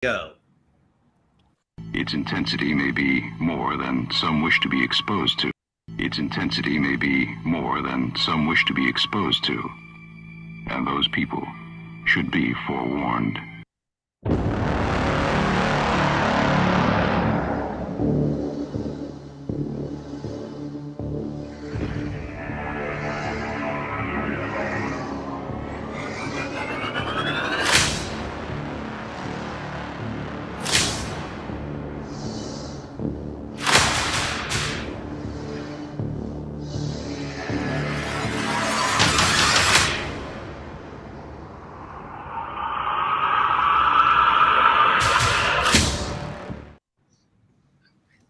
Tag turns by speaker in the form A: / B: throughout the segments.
A: Go.
B: Its intensity may be more than some wish to be exposed to. Its intensity may be more than some wish to be exposed to. And those people should be forewarned.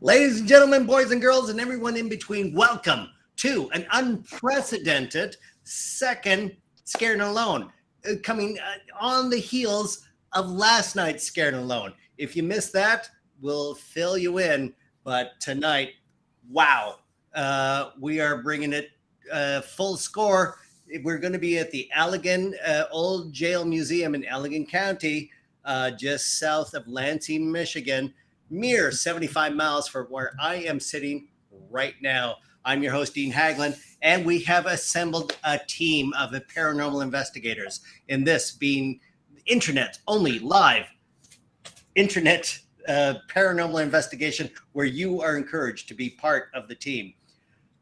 A: Ladies and gentlemen, boys and girls, and everyone in between, welcome to an unprecedented second Scared and Alone, coming on the heels of last night's Scared and Alone. If you missed that, we'll fill you in. But tonight, wow, we are bringing it full score. We're going to be at the Allegan Old Jail Museum in Allegan County, just south of Lansing, Michigan. Mere 75 miles from where I am sitting right now. I'm your host, Dean Haglund, and we have assembled a team of paranormal investigators, in this being internet only live internet paranormal investigation, where you are encouraged to be part of the team.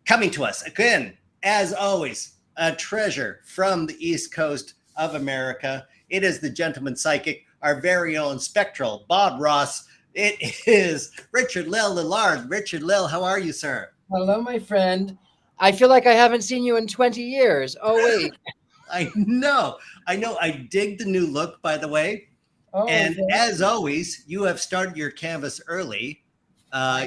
A: Coming to us again, as always, a treasure from the East Coast of America. It is the Gentleman Psychic, our very own spectral Bob Ross. It is Richard-Lael Lillard. Richard-Lael, how are you, sir?
C: Hello, my friend. I feel like I haven't seen you in 20 years. Oh, wait.
A: I know. I dig the new look, by the way. And as always, you have started your canvas early.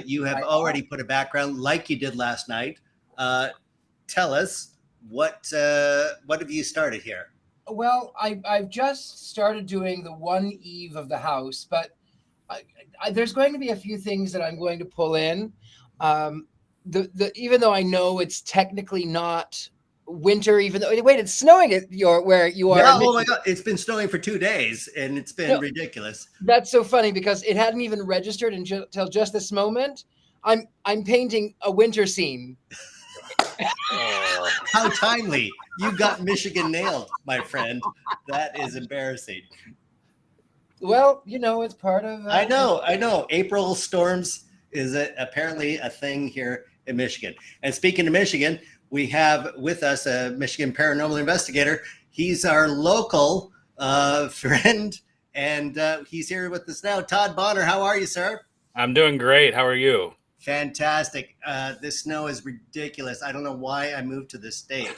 A: You have already put a background like you did last night. Tell us, what have you started here?
C: Well, I've just started doing the one eve of the house, but there's going to be a few things that I'm going to pull in. Even though I know it's technically not winter, even though it's snowing at where you are.
A: Yeah, oh my God, it's been snowing for 2 days, and it's been ridiculous.
C: That's so funny because it hadn't even registered until just this moment. I'm painting a winter scene.
A: How timely! You got Michigan nailed, my friend. That is embarrassing.
C: Well, it's part of...
A: I know. April storms is apparently a thing here in Michigan. And speaking of Michigan, we have with us a Michigan paranormal investigator. He's our local friend, and he's here with us now. Todd Bonner, how are you, sir?
D: I'm doing great. How are you?
A: Fantastic. This snow is ridiculous. I don't know why I moved to this state.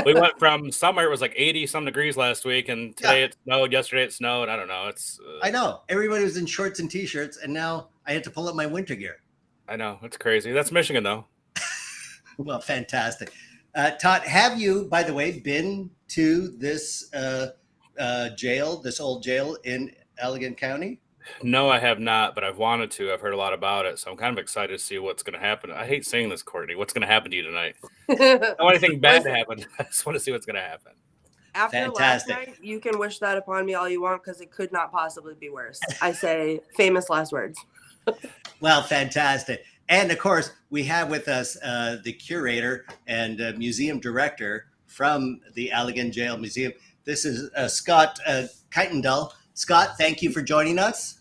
D: We went from summer, it was like 80-some degrees last week, and today it snowed, yesterday it snowed. I don't know.
A: I know. Everybody was in shorts and T-shirts, and now I had to pull up my winter gear.
D: I know. It's crazy. That's Michigan, though.
A: Well, fantastic. Todd, have you, by the way, been to this jail, this old jail in Allegan County?
D: No, I have not, but I've wanted to. I've heard a lot about it, so I'm kind of excited to see what's going to happen. I hate saying this, Courtney. What's going to happen to you tonight? I don't want anything bad to happen. I just want to see what's going to happen.
E: After last night, you can wish that upon me all you want, because it could not possibly be worse. I say famous last words.
A: Well, fantastic. And, of course, we have with us the curator and museum director from the Allegan Jail Museum. This is Scott Keitendall. Scott, thank you for joining us.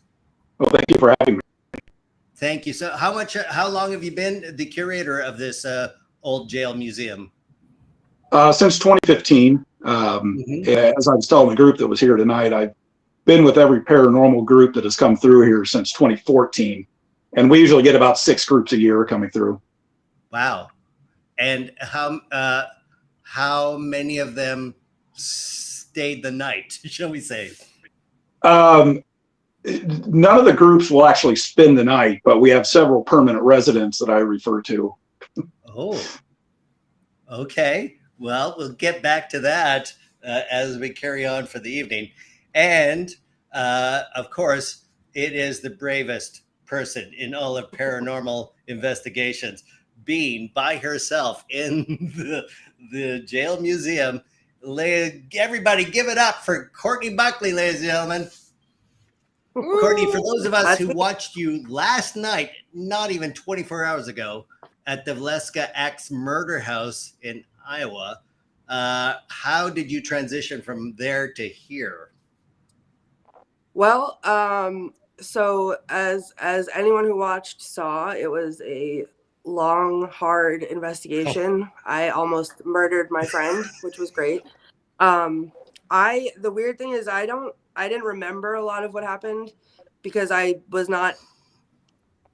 F: Well, thank you for having me.
A: Thank you. So how long have you been the curator of this old jail museum?
F: Since 2015. As I'm still in the group that was here tonight, I've been with every paranormal group that has come through here since 2014. And we usually get about 6 groups a year coming through.
A: Wow. And how many of them stayed the night, shall we say?
F: None of the groups will actually spend the night, but we have several permanent residents that I refer to.
A: Oh, okay. Well, we'll get back to that as we carry on for the evening. And, of course, it is the bravest person in all of paranormal investigations, being by herself in the jail museum. Everybody give it up for Courtney Buckley, ladies and gentlemen. Courtney, for those of us
E: That's
A: who
E: me.
A: watched you last night, not even 24 hours ago, at the Valeska Axe Murder House in Iowa, how did you transition from there to here?
E: Well, so as anyone who watched saw, it was a long, hard investigation. I almost murdered my friend, which was great. The weird thing is I didn't remember a lot of what happened because I was not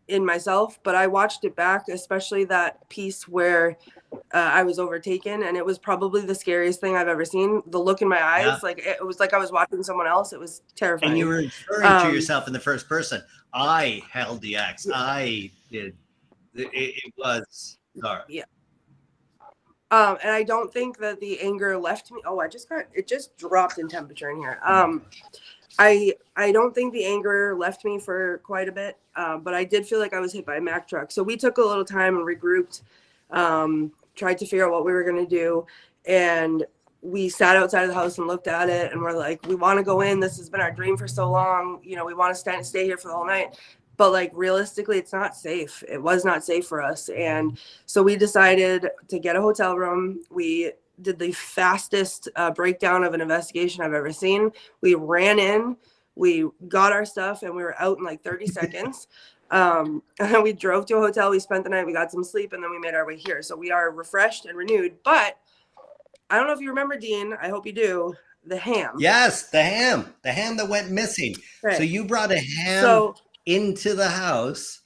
E: in myself, but I watched it back, especially that piece where I was overtaken, and it was probably the scariest thing I've ever seen. The look in my eyes,
A: Yeah.
E: like it was like I was watching someone else. It was terrifying.
A: And you were referring to yourself in the first person. I held the axe. I did. It was dark.
E: Yeah. And I don't think that the anger left me. Oh, it just dropped in temperature in here. I don't think the anger left me for quite a bit, but I did feel like I was hit by a Mack truck. So we took a little time and regrouped, tried to figure out what we were going to do. And we sat outside of the house and looked at it, and we're like, we want to go in. This has been our dream for so long. You know, we want to stay here for the whole night. But like realistically, it's not safe. It was not safe for us. And so we decided to get a hotel room. We did the fastest breakdown of an investigation I've ever seen. We ran in, we got our stuff, and we were out in like 30 seconds. And we drove to a hotel. We spent the night, we got some sleep, and then we made our way here. So we are refreshed and renewed. But I don't know if you remember, Dean. I hope you do. The ham.
A: Yes, the ham that went missing.
E: Right.
A: So you brought a ham into the house,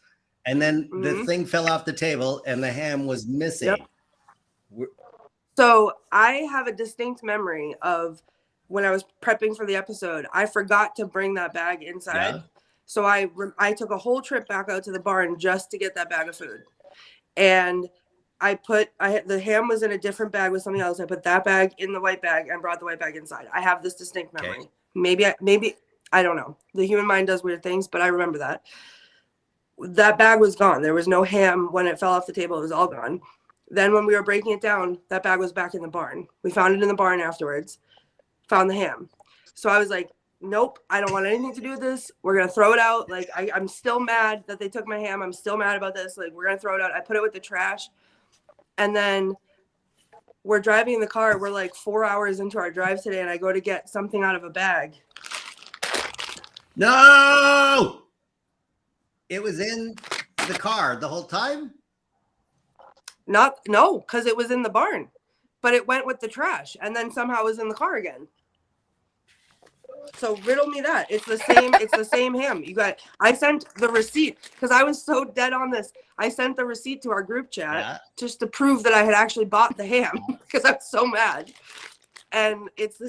A: and then the thing fell off the table, and the ham was missing.
E: Yep. So I have a distinct memory of when I was prepping for the episode, I forgot to bring that bag inside. Yeah. So I took a whole trip back out to the barn just to get that bag of food. And the ham was in a different bag with something else. I put that bag in the white bag and brought the white bag inside. I have this distinct memory. Okay. Maybe I don't know. The human mind does weird things, but I remember that. That bag was gone. There was no ham when it fell off the table. It was all gone. Then when we were breaking it down, that bag was back in the barn. We found it in the barn afterwards, found the ham. So I was like, nope, I don't want anything to do with this. We're going to throw it out. Like, I'm still mad that they took my ham. I'm still mad about this. Like, we're going to throw it out. I put it with the trash. And then we're driving in the car. We're like 4 hours into our drive today, and I go to get something out of a bag.
A: No! It was in the car the whole time?
E: No, because it was in the barn, but it went with the trash and then somehow was in the car again. So riddle me that. It's the same ham. I sent the receipt because I was so dead on this. I sent the receipt to our group chat just to prove that I had actually bought the ham because I'm so mad. And it's the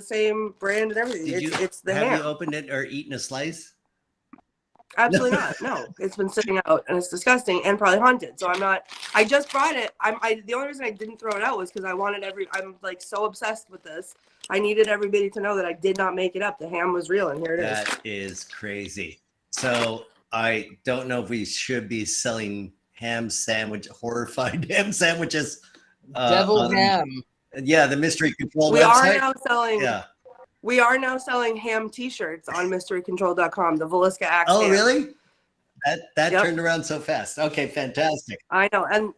E: same brand and everything. It's the ham.
A: Have you opened it or eaten a slice?
E: Absolutely not. No, it's been sitting out and it's disgusting and probably haunted. So I just brought it. The only reason I didn't throw it out was because I'm like so obsessed with this. I needed everybody to know that I did not make it up. The ham was real, and here it is.
A: That is crazy. So I don't know if we should be selling horrified ham sandwiches.
C: Devil ham.
A: Yeah, the Mystery Control
E: we
A: website.
E: We are now selling ham T-shirts on mysterycontrol.com. The Valeska Axe.
A: Oh,
E: ham.
A: really? That turned around so fast. Okay, fantastic.
E: I know, and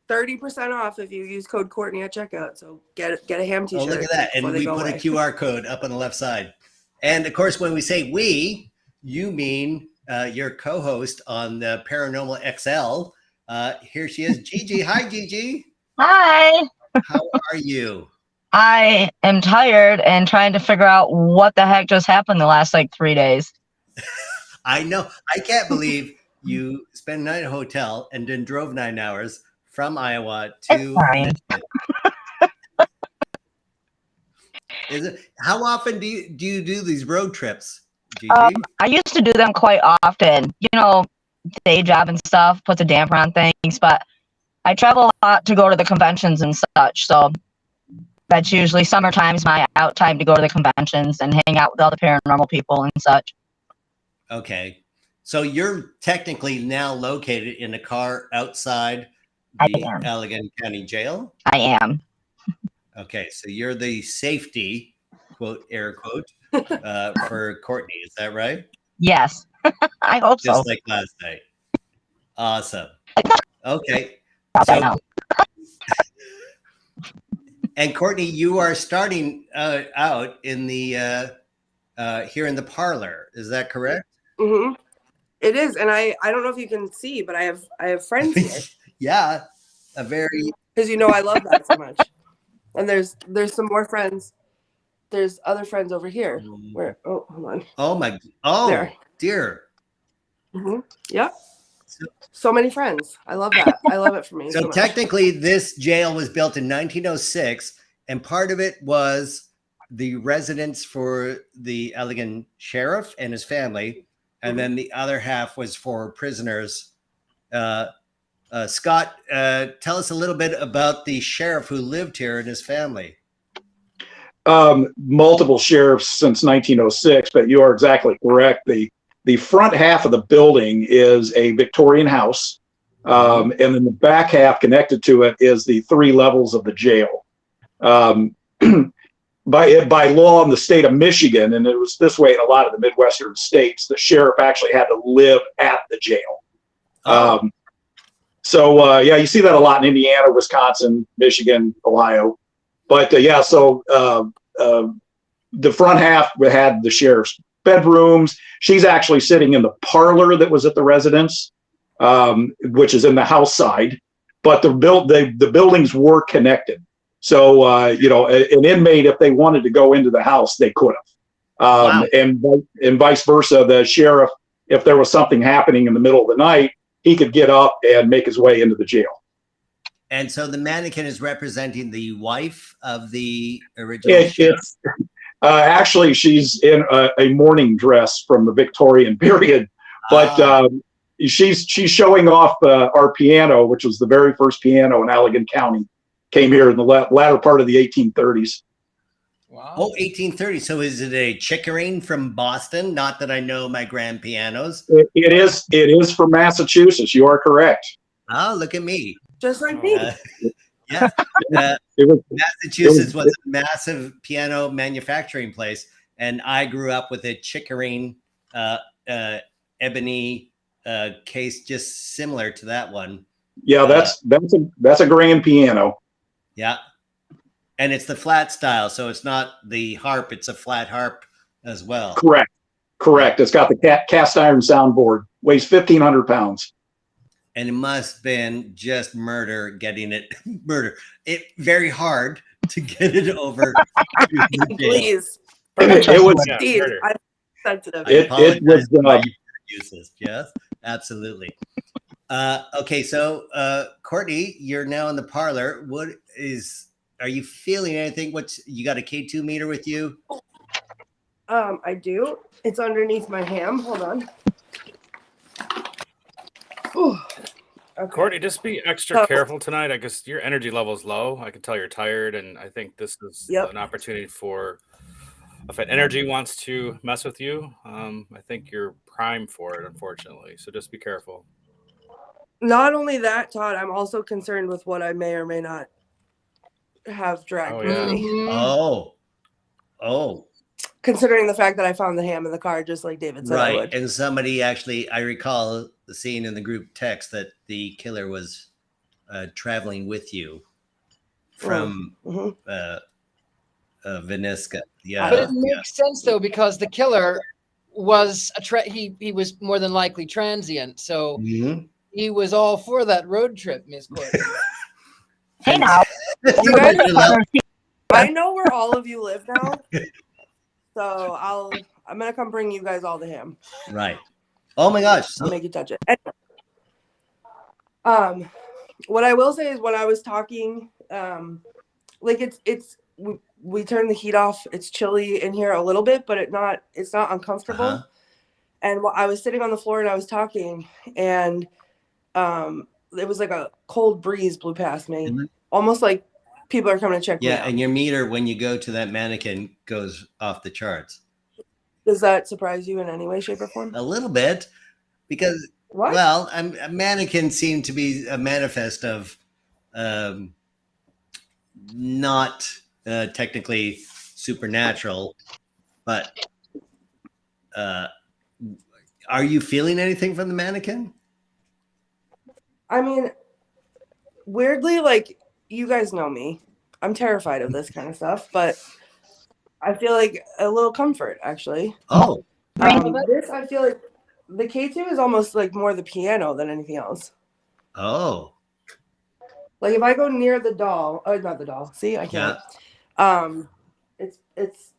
E: 30% off if you use code Courtney at checkout. So get a ham T-shirt.
A: Oh, look at that! And we put a QR code up on the left side. And of course, when we say we, you mean your co-host on the Paranormal XL. Here she is, Gigi. Hi, Gigi.
G: Hi.
A: How are you?
G: I am tired and trying to figure out what the heck just happened the last 3 days.
A: I know. I can't believe you spent a night at a hotel and then drove 9 hours from Iowa to. How often do you do these road trips, Gigi?
G: I used to do them quite often. Day job and stuff puts a damper on things, but I travel a lot to go to the conventions and such. So that's usually summertime's my out time to go to the conventions and hang out with all the paranormal people and such.
A: Okay. So you're technically now located in a car outside the Allegan County Jail?
G: I am.
A: Okay. So you're the safety, quote, air quote, for Courtney. Is that right?
G: Yes. I hope so.
A: Just like last night. Awesome. Okay.
G: I know.
A: And Courtney, you are starting out in the here in the parlor. Is that correct?
E: Mm-hmm. It is, and I don't know if you can see, but I have friends here.
A: Yeah, a very
E: because I love that so much. And there's some more friends. There's other friends over here. Where? Oh, hold on.
A: Oh my! Oh
E: there.
A: Dear.
E: Mm-hmm. Yep. So many friends. I love that. I love it for me.
A: So technically, this jail was built in 1906, and part of it was the residence for the Elgin sheriff and his family, and then the other half was for prisoners. Scott, tell us a little bit about the sheriff who lived here and his family.
F: Multiple sheriffs since 1906, but you are exactly correct. The front half of the building is a Victorian house, and then the back half connected to it is the 3 levels of the jail. By law in the state of Michigan, and it was this way in a lot of the Midwestern states, the sheriff actually had to live at the jail. Yeah, you see that a lot in Indiana, Wisconsin, Michigan, Ohio. But so the front half had the sheriff's bedrooms. She's actually sitting in the parlor that was at the residence, which is in the house side. But the buildings were connected. So an inmate, if they wanted to go into the house, they could have. And vice versa. The sheriff, if there was something happening in the middle of the night, he could get up and make his way into the jail.
A: And so the mannequin is representing the wife of the original sheriff.
F: Actually, she's in a mourning dress from the Victorian period, but she's showing off our piano, which was the very first piano in Allegan County. Came here in the latter part of the 1830s.
C: Wow.
A: Oh, 1830. So is it a Chickering from Boston? Not that I know my grand pianos.
F: It is from Massachusetts. You are correct.
A: Oh, look at me.
E: Just like me.
A: Yeah. Massachusetts was a massive piano manufacturing place. And I grew up with a Chickering ebony case just similar to that one.
F: Yeah, that's a grand piano.
A: Yeah. And it's the flat style, so it's not the harp, it's a flat harp as well. Correct. It's got the cast iron soundboard, weighs 1,500 pounds. And it must have been just getting it very hard to get it over.
E: Please.
F: It was
E: Steve, I'm sensitive.
F: It was
A: useless. Yes, absolutely. Okay, so Courtney, you're now in the parlor. Are you feeling anything? You got a K2 meter with you?
E: I do. It's underneath my ham. Hold on. Ooh. Okay.
D: Courtney, just be extra careful tonight. I guess your energy level is low. I can tell you're tired, and I think this is an opportunity for if an energy wants to mess with you. I think you're primed for it, unfortunately. So just be careful.
E: Not only that, Todd, I'm also concerned with what I may or may not have dragged with me.
A: Oh.
E: Considering the fact that I found the ham in the car, just like David said I would.
A: And somebody actually, I recall seeing in the group text that the killer was traveling with you from Viniska. Yeah,
C: but it makes sense though, because the killer was he was more than likely transient, so he was all for that road trip, Miss Courtney.
G: Hey now,
E: you guys, I know where all of you live now, so I'm gonna come bring you guys all the ham.
A: Right. Oh my gosh.
E: I'll make you touch it. What I will say is when I was talking, like we turned the heat off. It's chilly in here a little bit, but it's not uncomfortable.
A: Uh-huh.
E: And I was sitting on the floor and I was talking, and it was like a cold breeze blew past me, almost like people are coming to check me out.
A: And your meter when you go to that mannequin goes off the charts.
E: Does that surprise you in any way, shape, or form?
A: A little bit, because a mannequin seemed to be a manifest of not technically supernatural, but are you feeling anything from the mannequin?
E: I mean, weirdly, like, you guys know me. I'm terrified of this kind of stuff, but I feel like a little comfort, actually.
A: Oh.
E: This, I feel like the K2 is almost like more the piano than anything else.
A: Oh.
E: Like if I go near the doll, not the doll. See, I can't.
A: Yeah.
E: It's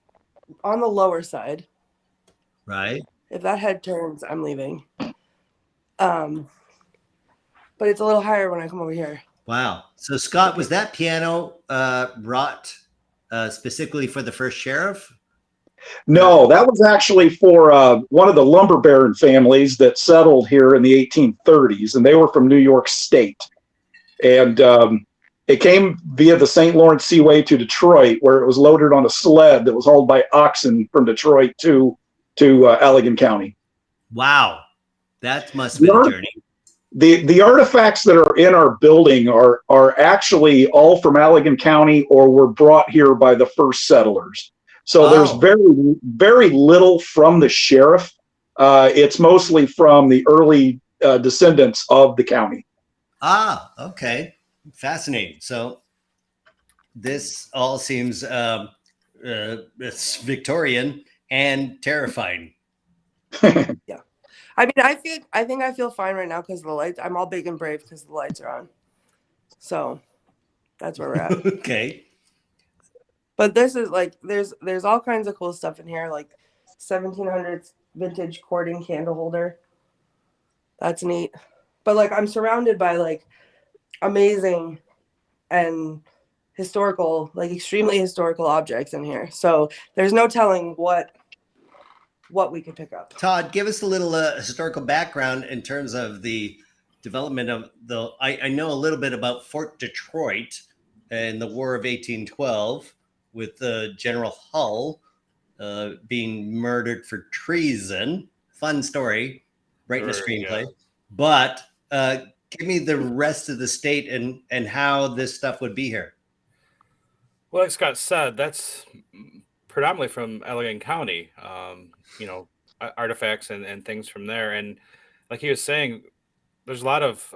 E: on the lower side.
A: Right.
E: If that head turns, I'm leaving. But it's a little higher when I come over here.
A: Wow. So Scott, was that piano brought specifically for the first sheriff?
F: No, that was actually for one of the lumber baron families that settled here in the 1830s, and they were from New York State. And it came via the St. Lawrence Seaway to Detroit, where it was loaded on a sled that was hauled by oxen from Detroit to Allegan County.
A: Wow. That must be a journey.
F: The artifacts that are in our building are actually all from Allegan County or were brought here by the first settlers. So there's very, very little from the sheriff. It's mostly from the early descendants of the county.
A: Ah, okay. Fascinating. So this all seems it's Victorian and terrifying.
E: Yeah. I mean, I think I feel fine right now because the lights, I'm all big and brave because the lights are on. So that's where we're at.
A: Okay.
E: But this is like, there's all kinds of cool stuff in here, like 1700s vintage cording candle holder. That's neat. But like, I'm surrounded by like amazing and historical, like extremely historical objects in here. So there's no telling what we could pick up.
A: Todd, give us a little historical background in terms of the development of I know a little bit about Fort Detroit and the War of 1812 with General Hull being murdered for treason. Fun story, right in the screenplay. Yeah. But give me the rest of the state and how this stuff would be here.
D: Well, like Scott said, that's predominantly from Allegan County, artifacts and things from there. And like he was saying, there's a lot of,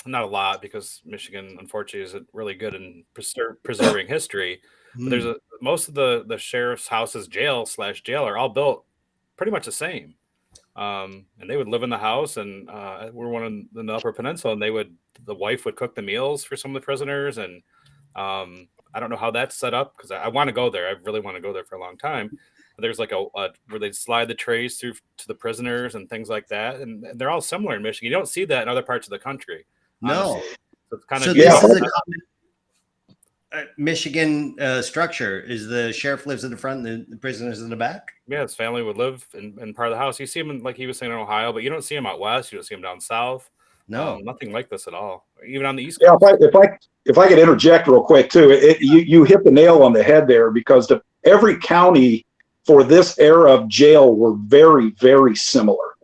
D: not a lot because Michigan, unfortunately, isn't really good in preserving history. But there's most of the sheriff's houses, jail are all built pretty much the same. And they would live in the house, and we're one in the Upper Peninsula, and the wife would cook the meals for some of the prisoners. And I don't know how that's set up because I want to go there. I really want to go there for a long time. But there's like a where they slide the trays through to the prisoners and things like that. And they're all similar in Michigan. You don't see that in other parts of the country.
A: No.
D: Honestly. So it's kind
A: of this is a common Michigan structure. Is the sheriff lives in the front and the prisoners in the back?
D: Yeah, his family would live in part of the house. You see him like he was saying in Ohio, but you don't see him out west. You don't see him down south.
A: No,
D: nothing like this at all. Even on the East Coast.
F: Yeah, if I could interject real quick too, you hit the nail on the head there because every county for this era of jail were very, very similar,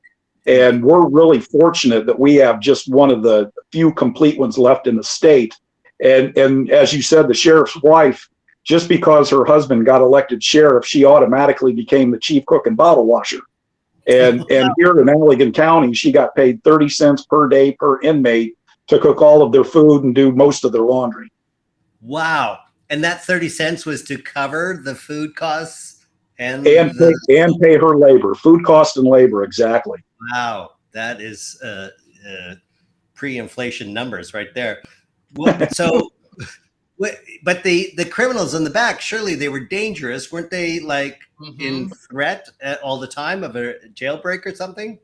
F: and we're really fortunate that we have just one of the few complete ones left in the state. And as you said, the sheriff's wife, just because her husband got elected sheriff, she automatically became the chief cook and bottle washer. And here in Allegan County, she got paid 30 cents per day per inmate to cook all of their food and do most of their laundry.
A: Wow. And that 30 cents was to cover the food costs and
F: pay her labor, food costs and labor. Exactly.
A: Wow. That is pre-inflation numbers right there. Well, so, but the criminals in the back, surely they were dangerous. Weren't they like in threat all the time of a jailbreak or something?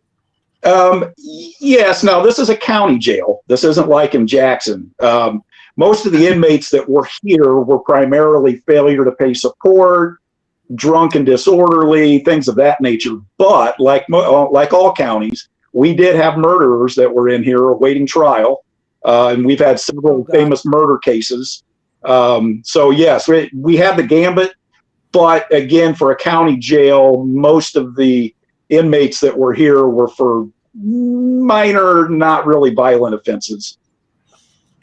F: Yes. Now, this is a county jail. This isn't like in Jackson. Most of the inmates that were here were primarily failure to pay support, drunk and disorderly, things of that nature. But like all counties, we did have murderers that were in here awaiting trial. And we've had several famous murder cases. So yes, we had the gambit, but again, for a county jail, most of the inmates that were here were for minor, not really violent offenses.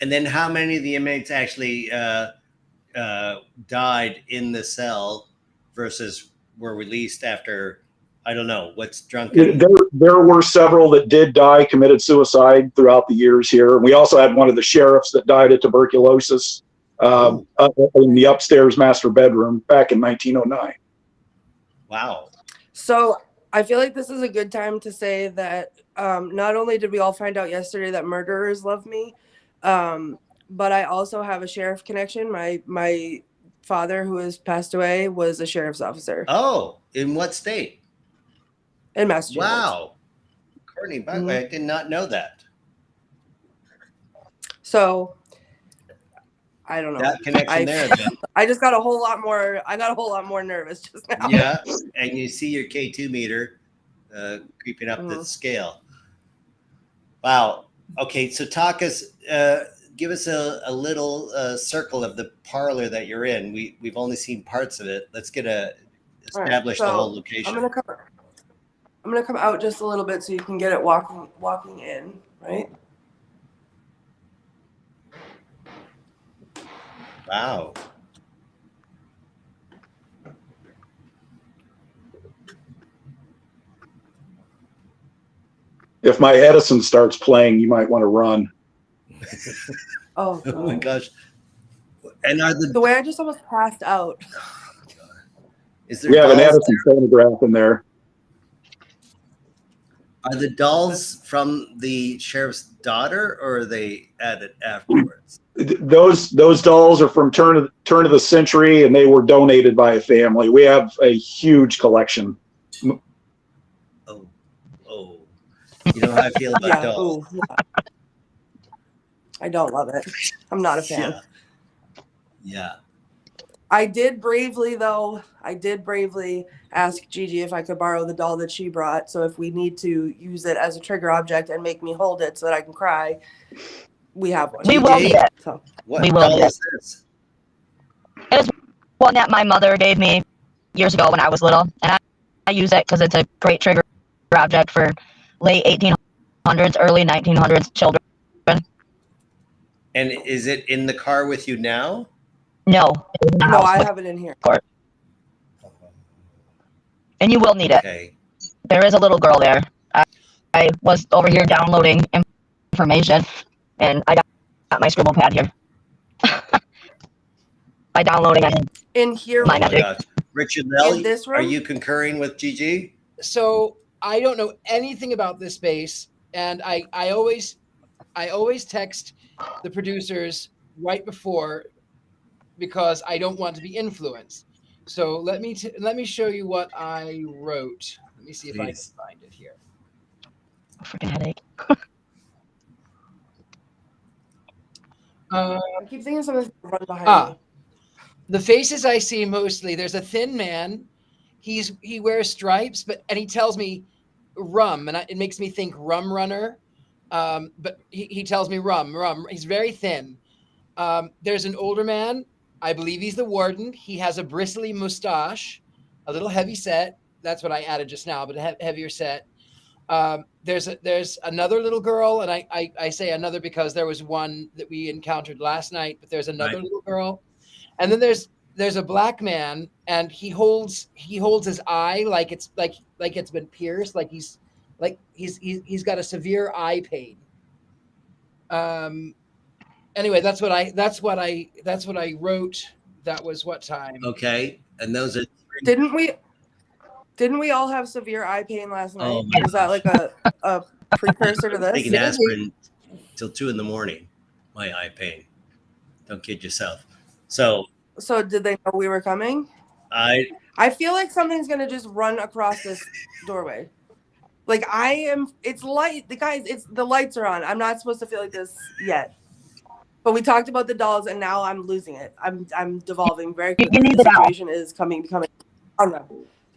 A: And then how many of the inmates actually died in the cell versus were released after, I don't know, what's drunken?
F: There were several that did die, committed suicide throughout the years here. We also had one of the sheriffs that died of tuberculosis up in the upstairs master bedroom back in 1909.
A: Wow.
E: So I feel like this is a good time to say that not only did we all find out yesterday that murderers love me, but I also have a sheriff connection. My father, who has passed away, was a sheriff's officer.
A: Oh, in what state?
E: In Massachusetts.
A: Wow. Courtney Buckley, I did not know that.
E: So I don't know.
A: That connection there.
E: I just got a whole lot more. I got a whole lot more nervous just now.
A: Yeah, and you see your K2 meter creeping up the scale. Wow. Okay, so give us a little circle of the parlor that you're in. We've only seen parts of it. Let's establish the whole location.
E: I'm gonna come out just a little bit so you can get it walking in, right?
A: Wow.
F: If my Edison starts playing, you might want to run.
E: Oh
A: my gosh. And
E: the way I just almost passed out.
A: Is there
F: we have an Edison phonograph in there.
A: Are the dolls from the sheriff's daughter, or are they added afterwards?
F: Those dolls are from turn of the century, and they were donated by a family. We have a huge collection.
A: Oh, you know how I feel about dolls.
E: Yeah. I don't love it. I'm not a fan.
A: Yeah.
E: I did bravely ask Gigi if I could borrow the doll that she brought. So if we need to use it as a trigger object and make me hold it so that I can cry, we have one.
G: We will need it.
E: So.
A: What doll is this?
G: It was one that my mother gave me years ago when I was little, and I use it because it's a great trigger object for late 1800s, early 1900s children.
A: And is it in the car with you now?
G: No,
E: I have it in here.
G: And you will need it.
A: Okay.
G: There is a little girl there. I was over here downloading information, and I got my scribble pad here. By downloading it.
E: In here.
G: My magic.
A: Richard-Lael, are you concurring with Gigi?
C: So I don't know anything about this space, and I always text the producers right before, because I don't want to be influenced. So let me show you what I wrote. Let me see if I can find it here.
G: Freaking headache.
E: I keep thinking something's run behind me.
C: The faces I see mostly, there's a thin man. He wears stripes, and he tells me rum, and it makes me think rum runner. But he tells me rum. He's very thin. There's an older man. I believe he's the warden. He has a bristly mustache, a little heavy set. That's what I added just now, but a heavier set. There's another little girl, and I say another because there was one that we encountered last night, but there's another little girl. And then there's a black man, and he holds his eye like it's been pierced, like he's got a severe eye pain. Anyway, that's what I wrote. That was what time?
A: Okay, and those are
E: Didn't we all have severe eye pain last night?
A: Oh,
E: was that like a precursor to this?
A: taking aspirin till 2 a.m. My eye pain. Don't kid yourself. So
E: did they know we were coming? I feel like something's gonna just run across this doorway. Like it's light. The lights are on. I'm not supposed to feel like this yet. But we talked about the dolls, and now I'm losing it. I'm devolving very quickly.
G: You need
E: the
G: the doll.
E: situation is becoming. Oh no!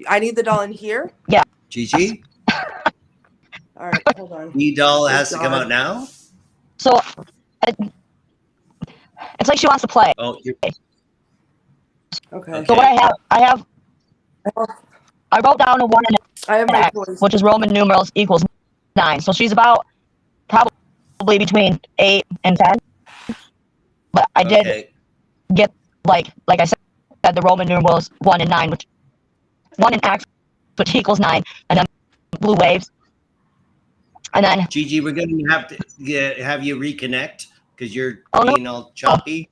E: I need the doll in here.
G: Yeah.
A: Gigi,
E: All right, hold on.
A: the doll has to come out now.
G: So it's like she wants to play.
A: Oh,
E: Okay.
G: So what I wrote down a 1 and
E: I have
G: an
E: my
G: X,
E: choice.
G: which is Roman numerals equals 9. So she's about probably between 8 and 10. But I did get like I said, the Roman numerals 1 and 9, which 1 in X, which equals 9, and then blue waves. And then
A: Gigi, we're going to have to have you reconnect because you're
G: no.
A: being all choppy.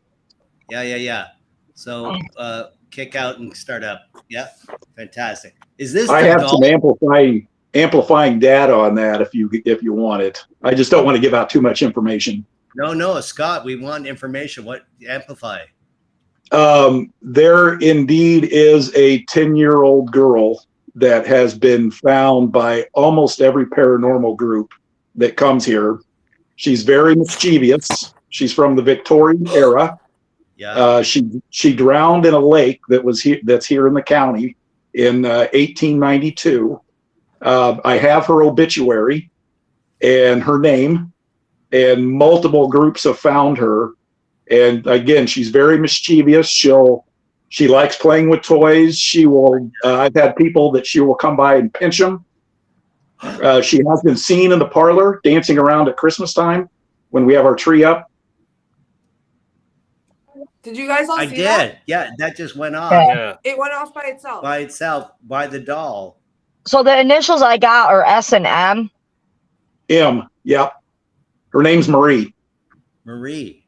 A: Yeah. So kick out and start up. Yeah, fantastic. Is this?
F: I have some amplifying data on that if you want it. I just don't want to give out too much information.
A: No, Scott, we want information. What amplify?
F: There indeed is a 10-year-old girl that has been found by almost every paranormal group that comes here. She's very mischievous. She's from the Victorian era.
A: Yeah.
F: She drowned in a lake that's here in the county in 1892. I have her obituary and her name, and multiple groups have found her. And again, she's very mischievous. She likes playing with toys. She will. I've had people that she will come by and pinch them. She has been seen in the parlor dancing around at Christmas time when we have our tree up.
E: Did you guys all see
A: did.
E: that?
A: Yeah, that just went off.
D: Yeah.
E: It went off by itself.
A: By the doll.
G: So the initials I got are S and M.
F: M. Yep. Her name's Marie.
A: Marie.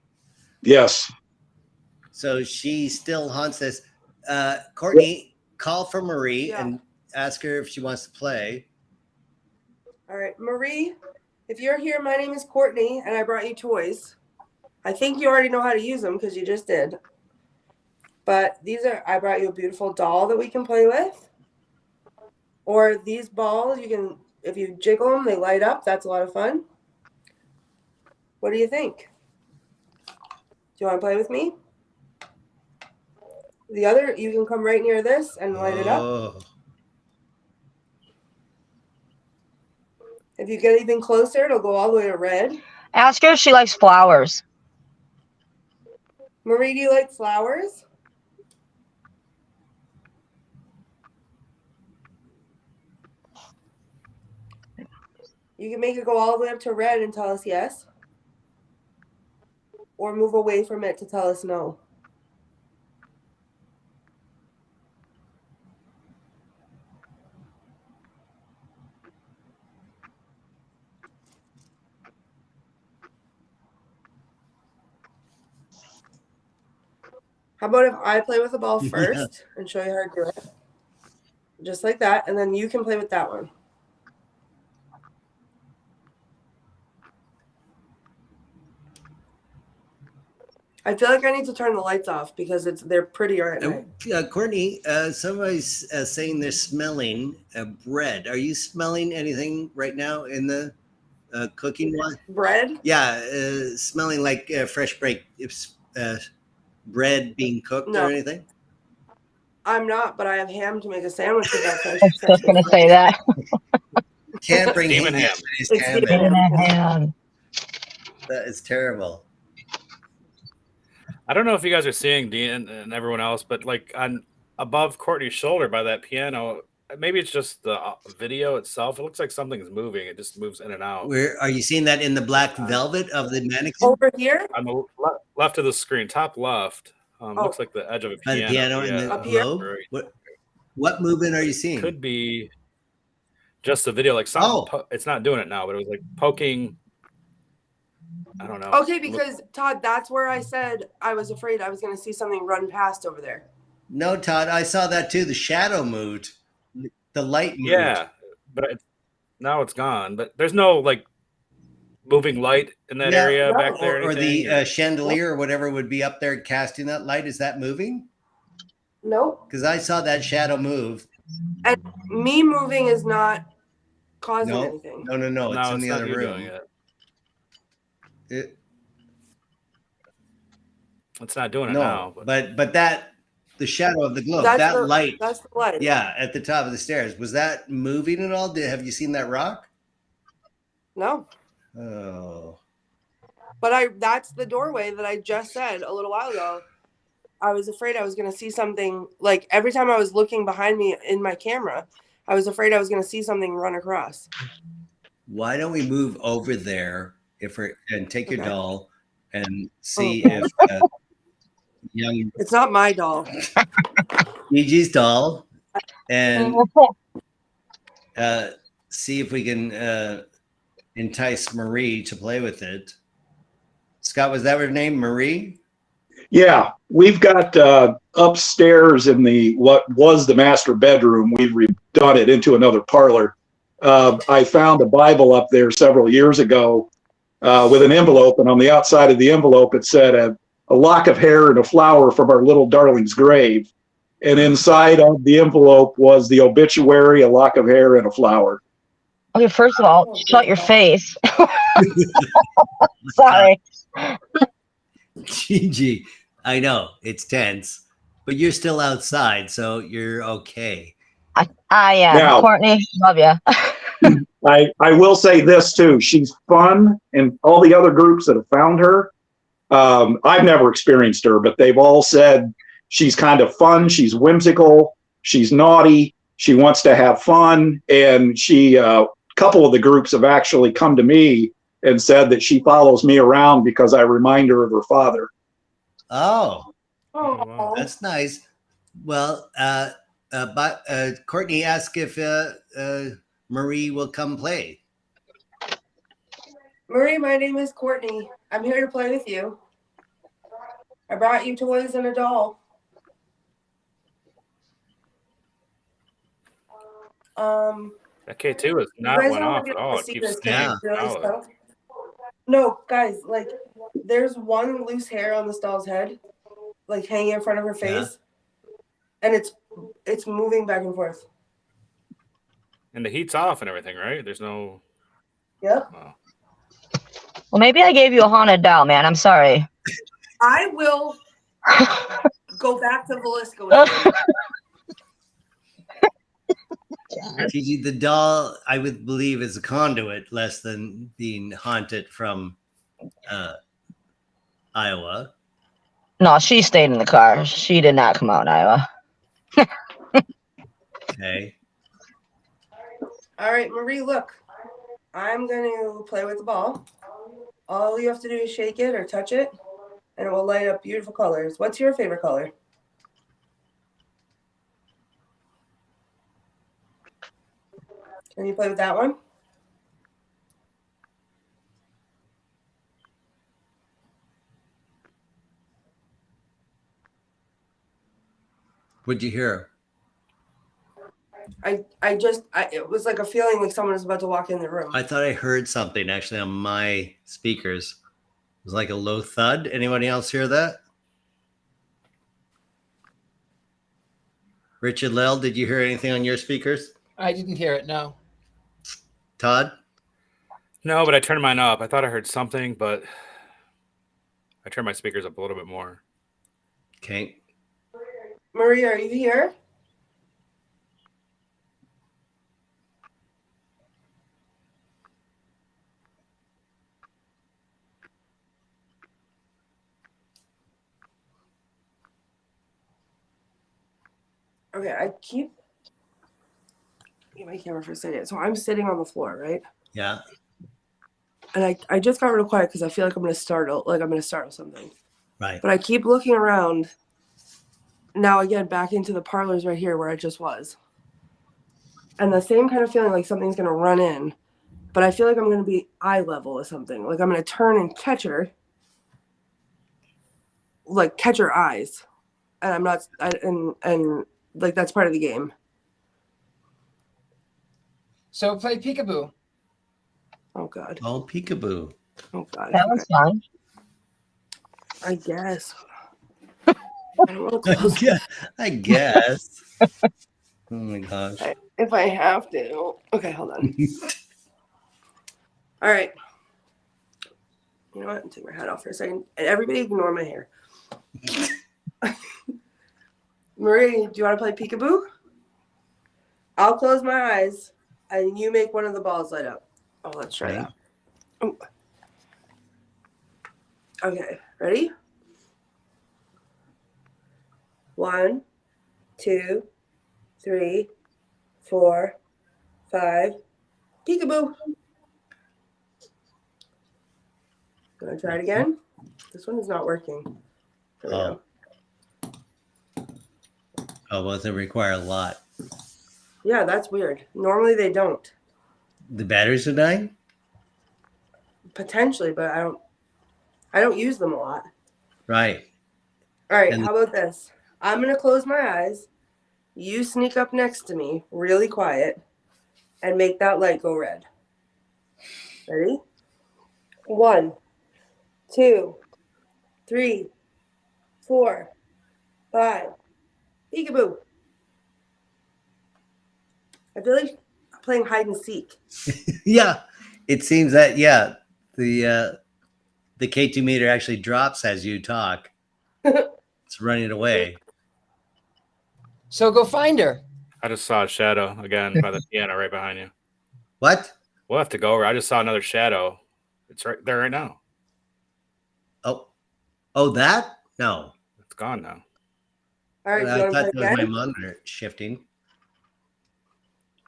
F: Yes.
A: So she still haunts us. Courtney, call for Marie and ask her if she wants to play.
E: All right, Marie, if you're here, my name is Courtney, and I brought you toys. I think you already know how to use them because you just did. But I brought you a beautiful doll that we can play with. Or these balls, if you jiggle them, they light up. That's a lot of fun. What do you think? Do you want to play with me? The other, you can come right near this and light it up. If you get even closer, it'll go all the way to red.
G: Ask her if she likes flowers.
E: Marie, do you like flowers? You can make it go all the way up to red and tell us yes. Or move away from it to tell us no. How about if I play with the ball first and show you how to do it? Just like that. And then you can play with that one. I feel like I need to turn the lights off because they're prettier at night.
A: Courtney, somebody's saying they're smelling bread. Are you smelling anything right now in the cooking one?
E: Bread?
A: Yeah, smelling like fresh bread being cooked or anything?
E: I'm not, but I have ham to make a sandwich with that.
G: I was just going to say that.
A: Can't bring
D: Demon ham.
G: Ham.
A: That is terrible.
D: I don't know if you guys are seeing Dean and everyone else, but like on above Courtney's shoulder by that piano, maybe it's just the video itself. It looks like something is moving. It just moves in and out.
A: Where are you seeing that in the black velvet of the mannequin?
E: Over here?
D: On the left of the screen, top left. Looks like the edge of a piano.
A: The piano in the globe? What movement are you seeing?
D: Could be just the video. Like something. It's not doing it now, but it was like poking. I don't know.
E: Okay, because Todd, that's where I said I was afraid I was going to see something run past over there.
A: No, Todd, I saw that too. The shadow moved. The light moved.
D: Yeah, but now it's gone. But there's no like moving light in that area back there.
A: Or the chandelier or whatever would be up there casting that light. Is that moving?
E: No.
A: Because I saw that shadow move.
E: And me moving is not causing anything.
A: No. It's in the other room.
D: It's not doing it now.
A: But that the shadow of the globe, light.
E: That's the light.
A: Yeah, at the top of the stairs. Was that moving at all? Have you seen that rock?
E: No.
A: Oh.
E: But that's the doorway that I just said a little while ago. I was afraid I was going to see something. Like every time I was looking behind me in my camera, I was afraid I was going to see something run across.
A: Why don't we move over there and take your doll and see if
E: It's not my doll.
A: Gigi's doll. and see if we can entice Marie to play with it. Scott, was that her name, Marie?
F: Yeah, we've got upstairs in what was the master bedroom. We've redone it into another parlor. I found a Bible up there several years ago with an envelope, and on the outside of the envelope it said a lock of hair and a flower from our little darling's grave. And inside of the envelope was the obituary, a lock of hair, and a flower.
G: Okay, first of all, shut your face. Sorry.
A: Gigi, I know it's tense, but you're still outside, so you're okay.
G: I am.
F: Now,
G: Courtney, love you.
F: I will say this too. She's fun, and all the other groups that have found her, I've never experienced her, but they've all said she's kind of fun. She's whimsical. She's naughty. She wants to have fun. And a couple of the groups have actually come to me and said that she follows me around because I remind her of her father.
A: Oh,
E: Oh,
A: that's nice. Well, but Courtney asked if Marie will come play.
E: Marie, my name is Courtney. I'm here to play with you. I brought you toys and a doll.
D: That K2 is not went off at all. It keeps
A: Yeah.
E: No, guys, like there's one loose hair on this doll's head, like hanging in front of her face, and it's moving back and forth.
D: And the heat's off and everything, right? There's no.
E: Yep.
D: Wow.
G: Well, maybe I gave you a haunted doll, man. I'm sorry.
E: I will go back to Velisca with you.
A: Gigi, the doll, I would believe, is a conduit, less than being haunted from Iowa.
G: No, she stayed in the car. She did not come out in Iowa.
A: Okay.
E: All right, Marie, look. I'm going to play with the ball. All you have to do is shake it or touch it, and it will light up beautiful colors. What's your favorite color? Can you play with that one?
A: What'd you hear?
E: It was like a feeling like someone was about to walk in the room.
A: I thought I heard something actually on my speakers. It was like a low thud. Anybody else hear that? Richard-Lael, did you hear anything on your speakers?
C: I didn't hear it. No.
A: Todd?
D: No, but I turned mine up. I thought I heard something, but I turned my speakers up a little bit more.
A: Okay.
E: Maria, are you here? Okay, I keep get my camera for a second. So I'm sitting on the floor, right?
A: Yeah.
E: And I just got real quiet because I feel like I'm gonna startle something.
A: Right.
E: But I keep looking around now again back into the parlors right here where I just was. And the same kind of feeling like something's gonna run in, but I feel like I'm gonna be eye level with something. Like I'm gonna turn and catch her. Like catch her eyes. And I'm not and like that's part of the game.
C: So play peekaboo.
E: Oh God.
A: Oh, peekaboo.
E: Oh God.
G: That was fun.
E: I guess. I don't want to close.
A: I guess. Oh my gosh.
E: If I have to. Okay, hold on. All right. You know what? I'll take my hat off for a second. And everybody ignore my hair. Marie, do you want to play peekaboo? I'll close my eyes and you make one of the balls light up. Oh, let's try that. Ooh. Okay, ready? 1, 2, 3, 4, 5. Peekaboo. Gonna try it again. This one is not working.
A: Oh, well, it require a lot.
E: Yeah, that's weird. Normally they don't.
A: The batteries are dying?
E: Potentially, but I don't use them a lot.
A: Right.
E: All right,
A: And
E: how about this? I'm going to close my eyes. You sneak up next to me, really quiet, and make that light go red. Ready? 1, 2, 3, 4, 5. Peekaboo. I feel like I'm playing hide and seek.
A: yeah, it seems that, the K2 meter actually drops as you talk. It's running away.
C: So go find her.
D: I just saw a shadow again by the piano right behind you.
A: What?
D: We'll have to go over. I just saw another shadow. It's right there right now.
A: Oh, that? No.
D: It's gone now.
E: All right,
A: I
E: you want
A: thought
E: to
A: that was my
E: play again?
A: monitor shifting.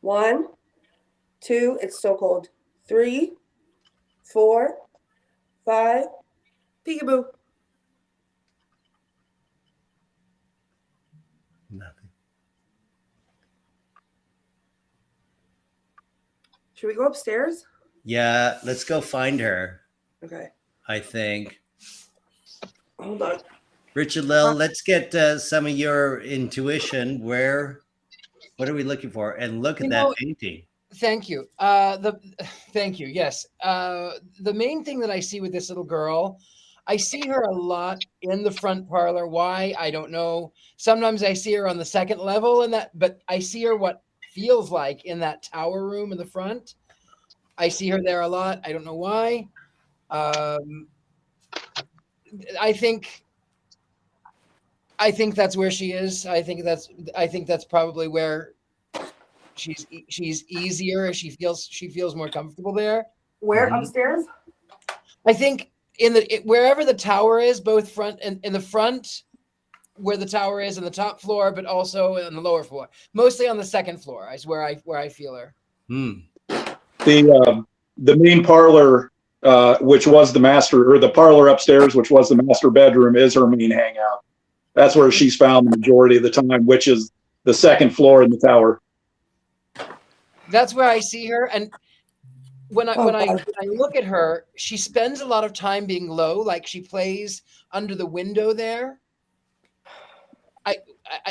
E: 1, 2, it's so cold. 3, 4, 5. Peekaboo.
A: Nothing.
E: Should we go upstairs?
A: Yeah, let's go find her,
E: Okay.
A: I think.
E: Hold on.
A: Richard-Lael, let's get some of your intuition. What are we looking for? And look at that painting.
C: Thank you. Thank you. Yes. The main thing that I see with this little girl, I see her a lot in the front parlor. Why? I don't know. Sometimes I see her on the second level but I see her what feels like in that tower room in the front. I see her there a lot. I don't know why. I think that's where she is. I think that's probably where she's easier. She feels more comfortable there.
E: Where? Upstairs?
C: I think wherever the tower is, both front and in the front where the tower is on the top floor, but also on the lower floor. Mostly on the second floor is where I feel her.
F: The main parlor, which was the master, or the parlor upstairs, which was the master bedroom, is her main hangout. That's where she's found the majority of the time, which is the second floor in the tower.
C: That's where I see her, and when I look at her, she spends a lot of time being low, like she plays under the window there.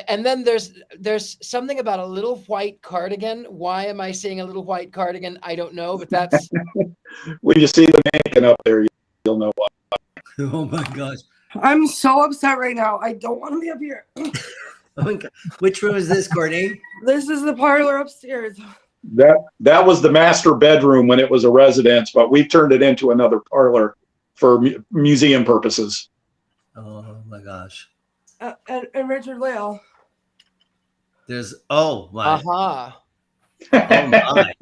C: And then there's something about a little white cardigan. Why am I seeing a little white cardigan? I don't know, but that's
F: when you see the mannequin up there, you'll know why.
A: Oh my gosh.
E: I'm so upset right now. I don't want to be up here.
A: Oh my God. Which room is this, Courtney?
E: This is the parlor upstairs.
F: That was the master bedroom when it was a residence, but we've turned it into another parlor for museum purposes.
A: Oh my gosh.
E: And Richard-Lael.
A: Oh my.
C: aha.
A: Oh my.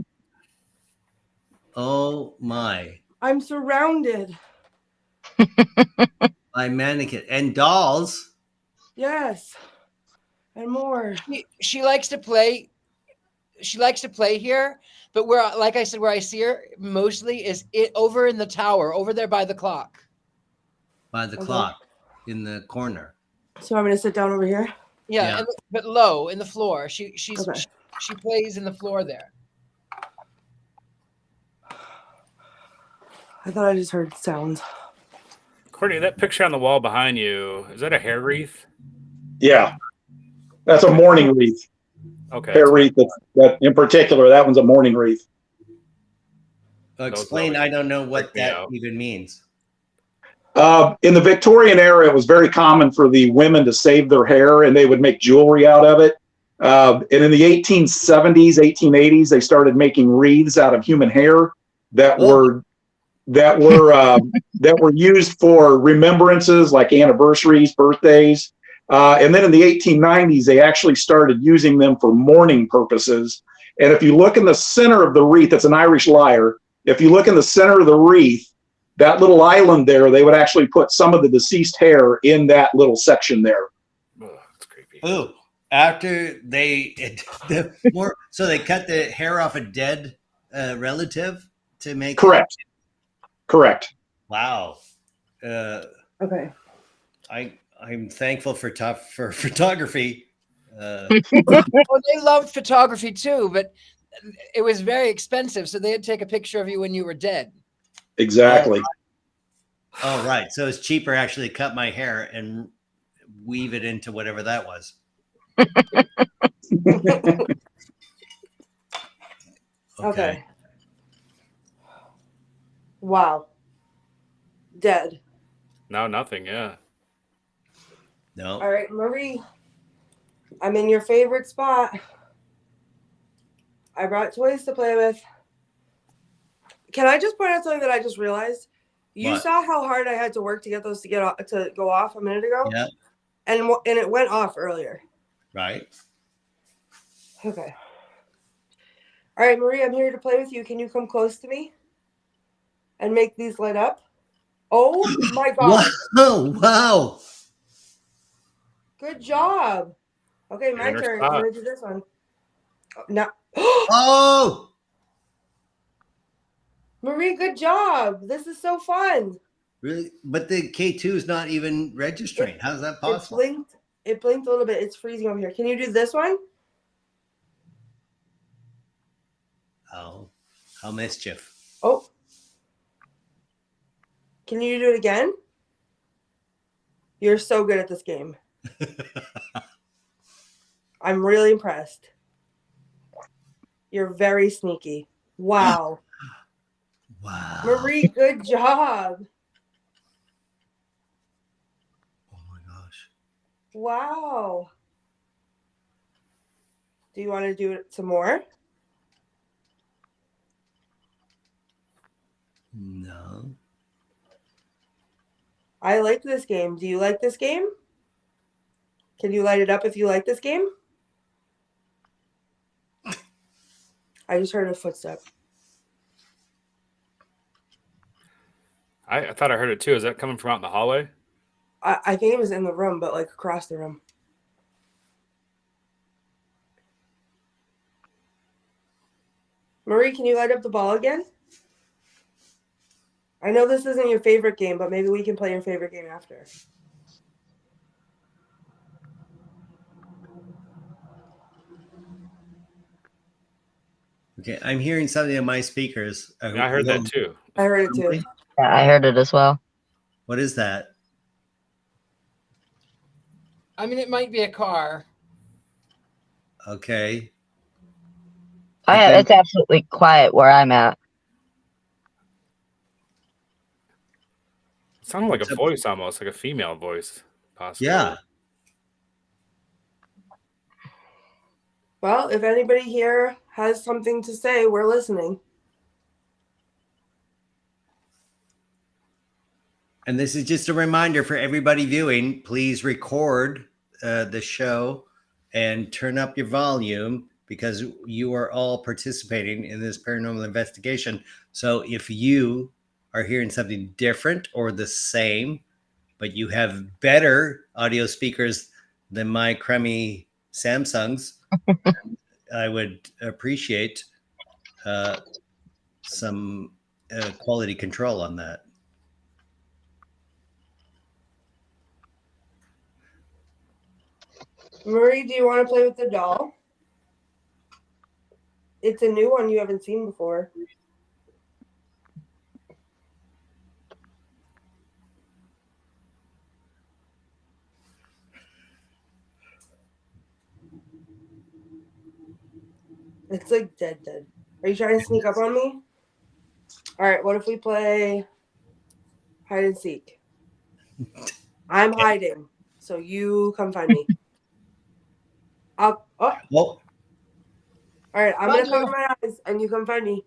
A: Oh my.
E: I'm surrounded.
A: By mannequin and dolls.
E: Yes. And more.
C: She likes to play. She likes to play here, but like I said, where I see her mostly is over in the tower, over there by the clock.
A: By the clock in the corner.
E: So I'm going to sit down over here?
C: Yeah. But low in the floor. She plays in the floor there.
E: I thought I just heard sounds.
D: Courtney, that picture on the wall behind you, is that a hair wreath?
F: Yeah. That's a mourning wreath.
D: Okay.
F: Hair wreath, that in particular, that one's a mourning wreath.
A: Explain, I don't know what that even means.
F: In the Victorian era, it was very common for the women to save their hair, and they would make jewelry out of it. And in the 1870s, 1880s, they started making wreaths out of human hair that were used for remembrances like anniversaries, birthdays. And then in the 1890s, they actually started using them for mourning purposes. And if you look in the center of the wreath, it's an Irish lyre. If you look in the center of the wreath, that little island there, they would actually put some of the deceased hair in that little section there.
D: Oh, that's creepy.
A: Ooh, after so they cut the hair off a dead relative to make
F: Correct. Correct.
A: Wow.
E: Okay.
A: I'm thankful for photography.
C: Well, they loved photography too, but it was very expensive, so they'd take a picture of you when you were dead.
F: Exactly.
A: Oh, right. So it's cheaper actually to cut my hair and weave it into whatever that was.
E: Okay. Wow. Dead.
D: No, nothing. Yeah.
A: No.
E: All right, Marie. I'm in your favorite spot. I brought toys to play with. Can I just point out something that I just realized? You
A: What?
E: saw how hard I had to work to get those to go off a minute ago?
A: Yeah.
E: And it went off earlier.
A: Right.
E: Okay. All right, Marie, I'm here to play with you. Can you come close to me and make these light up? Oh my God.
A: Oh, wow.
E: Good job. Okay, my
D: Inner
E: turn.
D: spot.
E: I'm going to do this one. Oh, no.
A: Oh,
E: Marie, good job. This is so fun.
A: really? But the K2 is not even registering. How's that possible?
E: It blinked a little bit. It's freezing over here. Can you do this one?
A: Oh, how mischief.
E: Oh. Can you do it again? You're so good at this game. I'm really impressed. You're very sneaky. Wow.
A: Wow.
E: Marie, good job.
A: Oh my gosh.
E: Wow. Do you want to do it some more?
A: No.
E: I like this game. Do you like this game? Can you light it up if you like this game? I just heard a footstep.
D: I thought I heard it too. Is that coming from out in the hallway?
E: I think it was in the room, but like across the room. Marie, can you light up the ball again? I know this isn't your favorite game, but maybe we can play your favorite game after.
A: Okay, I'm hearing something in my speakers.
D: Yeah, I heard that too.
E: I heard it too.
G: Yeah, I heard it as well.
A: What is that?
C: I mean, it might be a car.
A: Okay.
G: It's absolutely quiet where I'm at.
D: It sounded like a voice almost, like a female voice, possibly.
A: Yeah.
E: Well, if anybody here has something to say, we're listening.
A: And this is just a reminder for everybody viewing, please record the show and turn up your volume because you are all participating in this paranormal investigation. So if you are hearing something different or the same, but you have better audio speakers than my crummy Samsungs, I would appreciate some quality control on that.
E: Marie, do you want to play with the doll? It's a new one you haven't seen before. It's like dead. Are you trying to sneak up on me? All right, what if we play hide and seek? I'm hiding, so you come find me.
A: Well,
E: All right, I'm going to cover my eyes, and you come find me.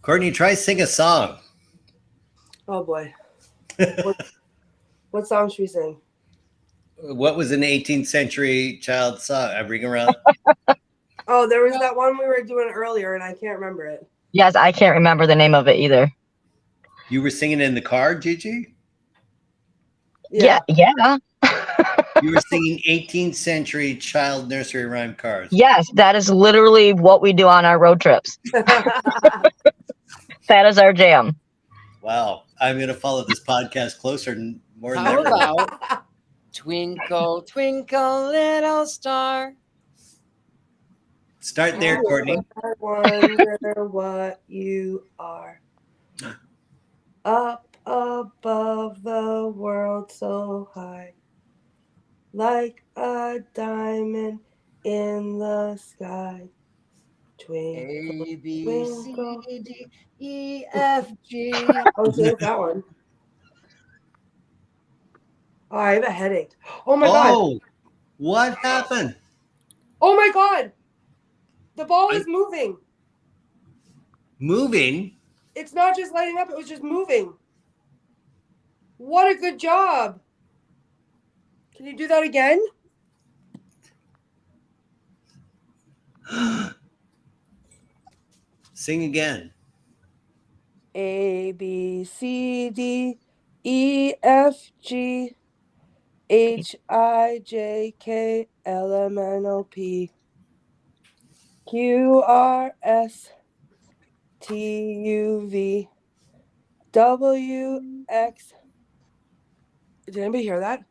A: Courtney, try sing a song.
E: Oh, boy. What song should we sing?
A: What was an 18th century child song? I bring around.
E: Oh, there was that one we were doing earlier, and I can't remember it.
G: Yes, I can't remember the name of it either.
A: You were singing in the car, Gigi?
G: Yeah.
A: You were singing 18th century child nursery rhyme cars.
G: Yes, that is literally what we do on our road trips. That is our jam.
A: Wow. I'm going to follow this podcast closer and more than
C: How
A: ever.
C: about Twinkle, Twinkle, Little Star?
A: Start there, Courtney.
E: I wonder what you are. Up above the world so high, like a diamond in the sky. Twinkle,
C: A, B,
E: twinkle.
C: C, D, E, F, G.
E: Oh, so it's that one. Oh, I have a headache. Oh my god.
A: Oh, what happened?
E: Oh my god. The ball is moving.
A: Moving?
E: It's not just lighting up, it was just moving. What a good job. Can you do that again?
A: Sing again.
E: A, B, C, D, E, F, G, H, I, J, K, L, M, N, O, P, Q, R, S, T, U, V, W, X. Did anybody hear that?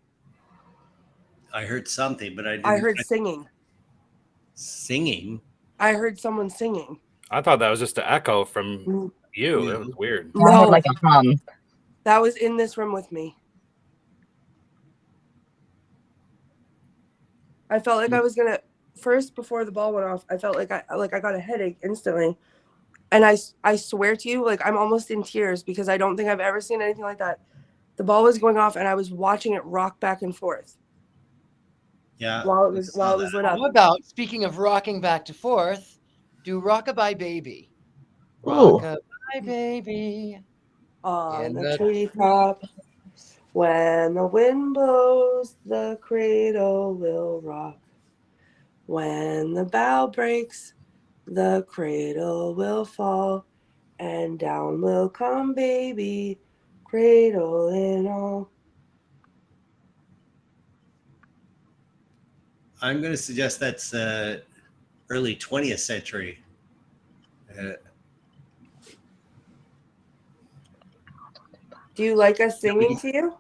A: I heard something, but I didn't.
E: I heard singing.
A: Singing?
E: I heard someone singing.
D: I thought that was just an echo from you. That was weird.
E: No,
G: Like a hum.
E: that was in this room with me. I felt like I was gonna first before the ball went off. I felt like I got a headache instantly, and I swear to you, like I'm almost in tears because I don't think I've ever seen anything like that. The ball was going off, and I was watching it rock back and forth.
A: Yeah.
E: While it was lit up.
C: How about, speaking of rocking back to forth, do Rockabye Baby.
G: Ooh.
C: Rockabye Baby.
E: On
C: In
E: the
C: the
E: treetop, when the wind blows, the cradle will rock. When the bough breaks, the cradle will fall, and down will come baby, cradle and all.
A: I'm going to suggest that's early 20th century.
E: Do you like us singing to you?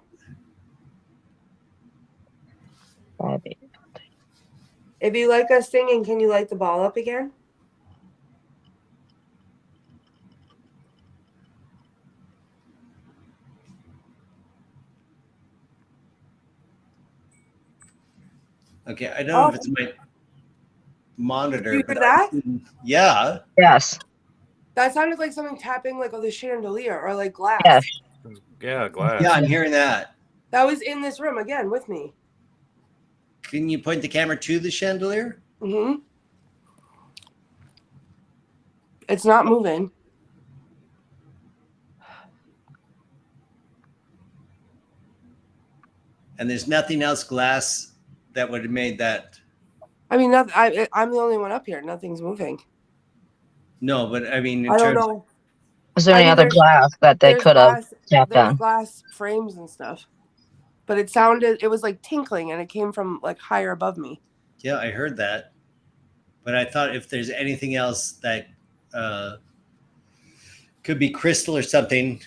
E: If you like us singing, can you light the ball up again?
A: Okay, I don't know if it's my monitor.
E: You hear that?
A: Yeah.
G: Yes.
E: That sounded like something tapping like on the chandelier or like glass.
G: Yes.
D: Yeah, glass.
A: Yeah, I'm hearing that.
E: That was in this room again with me.
A: Can you point the camera to the chandelier?
E: Mm-hmm. It's not moving.
A: And there's nothing else glass that would have made that.
E: I mean, I'm the only one up here. Nothing's moving.
A: No, but I mean,
E: I don't know.
G: Is there
E: I
G: any
E: mean,
G: other
E: there's-
G: glass that they
E: There's
G: could have
E: glass-
G: tapped
E: There's
G: on?
E: glass frames and stuff. But it was like tinkling and it came from like higher above me.
A: Yeah, I heard that. But I thought if there's anything else that could be crystal or something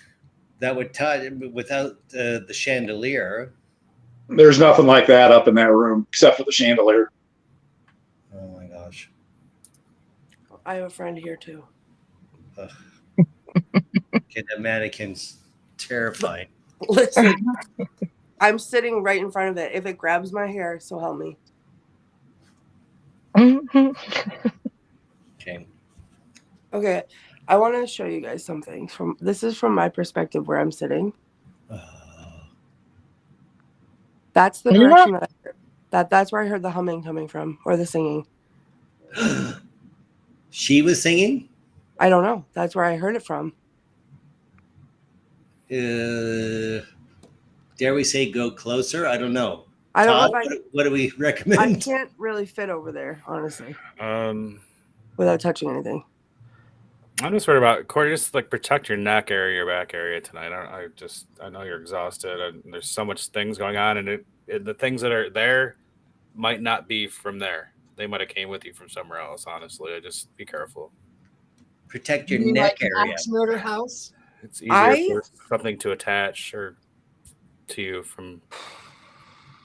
A: that would touch without the chandelier.
F: There's nothing like that up in that room except for the chandelier.
A: Oh my gosh.
E: I have a friend here too.
A: Ugh. Okay, that mannequin's terrifying.
E: Listen, I'm sitting right in front of it. If it grabs my hair, so help me.
A: Okay.
E: Okay, I want to show you guys something. This is from my perspective where I'm sitting. That's the direction that I heard. That's where I heard the humming coming from, or the singing.
A: She was singing?
E: I don't know. That's where I heard it from.
A: Dare we say go closer? I don't know.
E: I don't
A: Todd,
E: know if
A: what do we
E: I
A: recommend?
E: can't really fit over there, honestly,
D: I'm
E: without touching anything.
D: just worried about Courtney. Just like protect your neck area, your back area tonight. I know you're exhausted, and there's so much things going on, and the things that are there might not be from there. They might have came with you from somewhere else. Honestly, just be careful.
A: Protect your
C: You mean
A: neck
C: like
A: area.
C: Axe Murder House?
D: It's easier for something to attach or to you from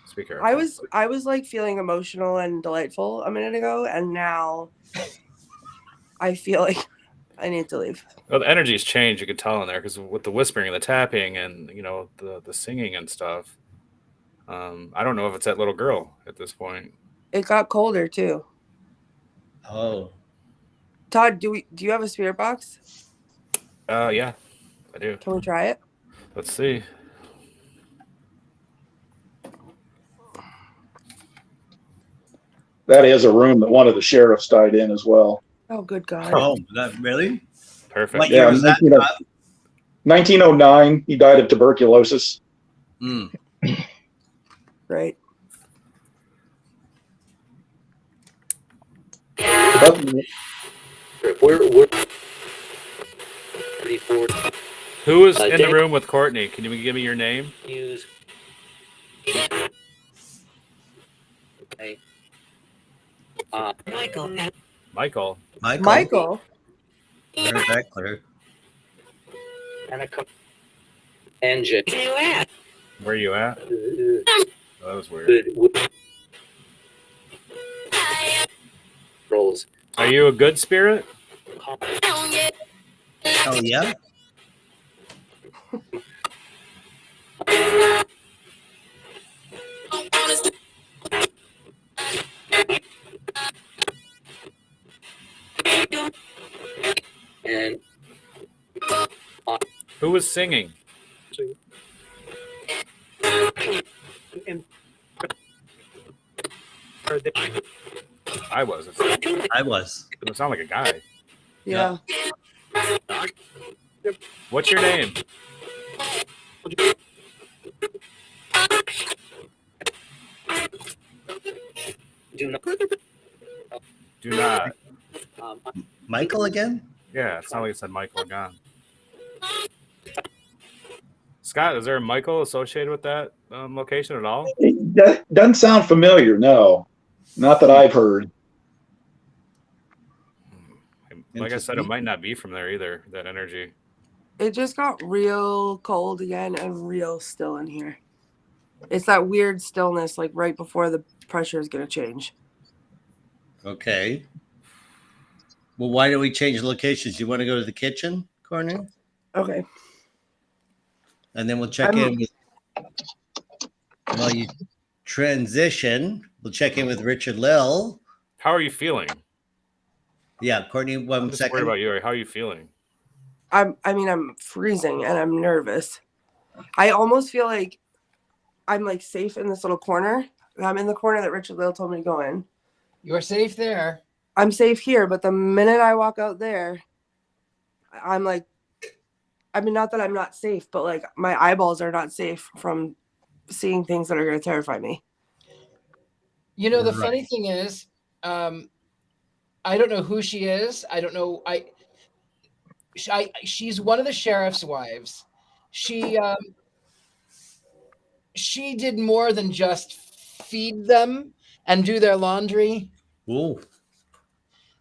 D: speaker.
E: I was like feeling emotional and delightful a minute ago, and now I feel like I need to leave.
D: Well, the energy's changed. You could tell in there because with the whispering and the tapping and the singing and stuff. I don't know if it's that little girl at this point.
E: It got colder too.
A: Oh,
E: Todd, do you have a spirit box?
D: Yeah, I do.
E: Can we try it?
D: Let's see.
F: That is a room that one of the sheriffs died in as well.
E: Oh, good God.
A: oh, that really?
D: Perfect.
A: What year was that?
F: 1909, he died of tuberculosis.
A: Mm.
E: Great.
D: Who was in the room with Courtney? Can you give me your name?
H: Okay.
D: Michael.
E: Michael.
A: There's that clear.
H: Engine.
D: Where are you at? Oh, that was weird.
H: Rolls.
D: Are you a good spirit?
A: Oh yeah.
H: And
D: Who was singing? I was.
A: I was.
D: It would sound like a guy.
E: Yeah.
D: What's your name? Do not.
A: Michael again?
D: Yeah, it sounded like it said Michael again. Scott, is there a Michael associated with that location at all?
F: That doesn't sound familiar, no. Not that I've heard.
D: Like I said, it might not be from there either, that energy.
E: It just got real cold again and real still in here. It's that weird stillness, like right before the pressure is going to change.
A: Okay. Well, why don't we change locations? You want to go to the kitchen, Courtney?
E: Okay.
A: And then we'll check in with, while you transition, we'll check in with Richard-Lael.
D: How are you feeling?
A: Yeah, Courtney,
D: I'm
A: one
D: just
A: second.
D: worried about you. How are you feeling?
E: I'm freezing and I'm nervous. I almost feel like I'm like safe in this little corner. I'm in the corner that Richard-Lael told me to go in.
C: You're safe there.
E: I'm safe here, but the minute I walk out there, I'm like, I mean, not that I'm not safe, but like my eyeballs are not safe from seeing things that are going to terrify me.
C: You know, the funny thing is, I don't know who she is. I don't know. She's one of the sheriff's wives. She did more than just feed them and do their laundry.
A: Ooh.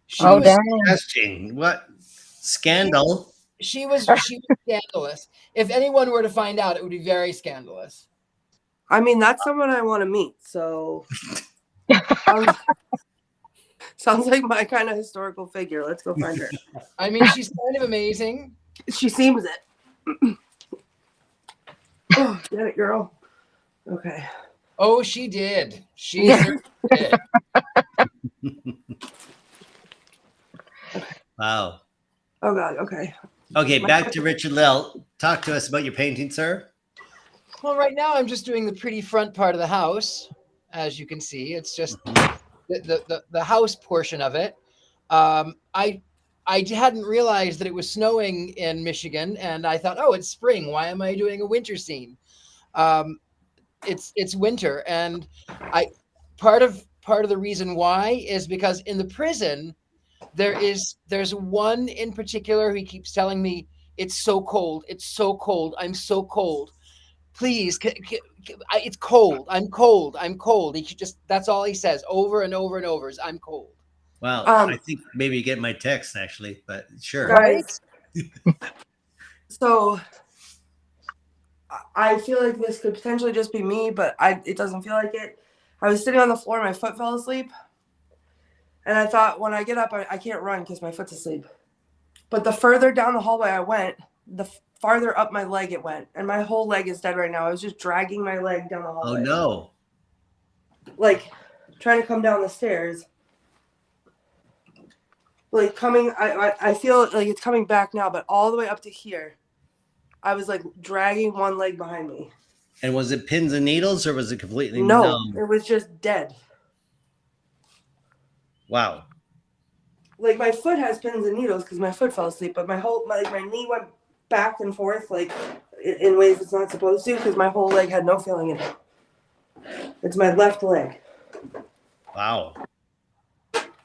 C: She was
A: Testing. What? Scandal.
C: She was scandalous. If anyone were to find out, it would be very scandalous.
E: I mean, that's someone I want to meet. So sounds like my kind of historical figure. Let's go find her.
C: I mean, she's kind of amazing.
E: She seems it. Oh, get it, girl. Okay.
C: Oh, she did. She did.
A: Wow.
E: Oh, God. Okay.
A: Okay, back to Richard-Lael. Talk to us about your painting, sir.
C: Well, right now I'm just doing the pretty front part of the house. As you can see, it's just the house portion of it. I hadn't realized that it was snowing in Michigan, and I thought, oh, it's spring. Why am I doing a winter scene? It's winter, and part of the reason why is because in the prison there's one in particular who keeps telling me it's so cold, I'm so cold. Please, it's cold. I'm cold. He just, that's all he says over and over and over is I'm cold.
A: Wow. I think maybe you get my text actually, but sure.
E: Guys, So I feel like this could potentially just be me, but it doesn't feel like it. I was sitting on the floor, my foot fell asleep. And I thought when I get up, I can't run because my foot's asleep. But the further down the hallway I went, the farther up my leg it went. And my whole leg is dead right now. I was just dragging my leg down the hallway.
A: Oh, no.
E: Like, trying to come down the stairs. Like, I feel like it's coming back now, but all the way up to here, I was, like, dragging one leg behind me.
A: And was it pins and needles or was it completely
E: No,
A: numb?
E: it was just dead.
A: Wow.
E: Like, my foot has pins and needles because my foot fell asleep, but my knee went back and forth, like, in ways it's not supposed to because my whole leg had no feeling in it. It's my left leg.
A: Wow.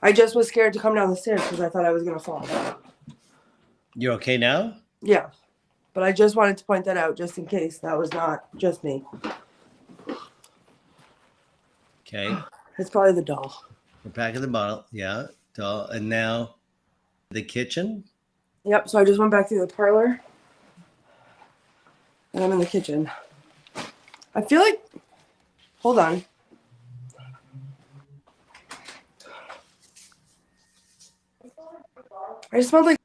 E: I just was scared to come down the stairs because I thought I was going to fall.
A: You're okay now?
E: Yeah. But I just wanted to point that out just in case that was not just me.
A: Okay.
E: It's probably the doll.
A: We're back at the bottle. Yeah. Doll. And now the kitchen.
E: Yep. So I just went back to the parlor. And I'm in the kitchen. I feel like... Hold on. I smelled like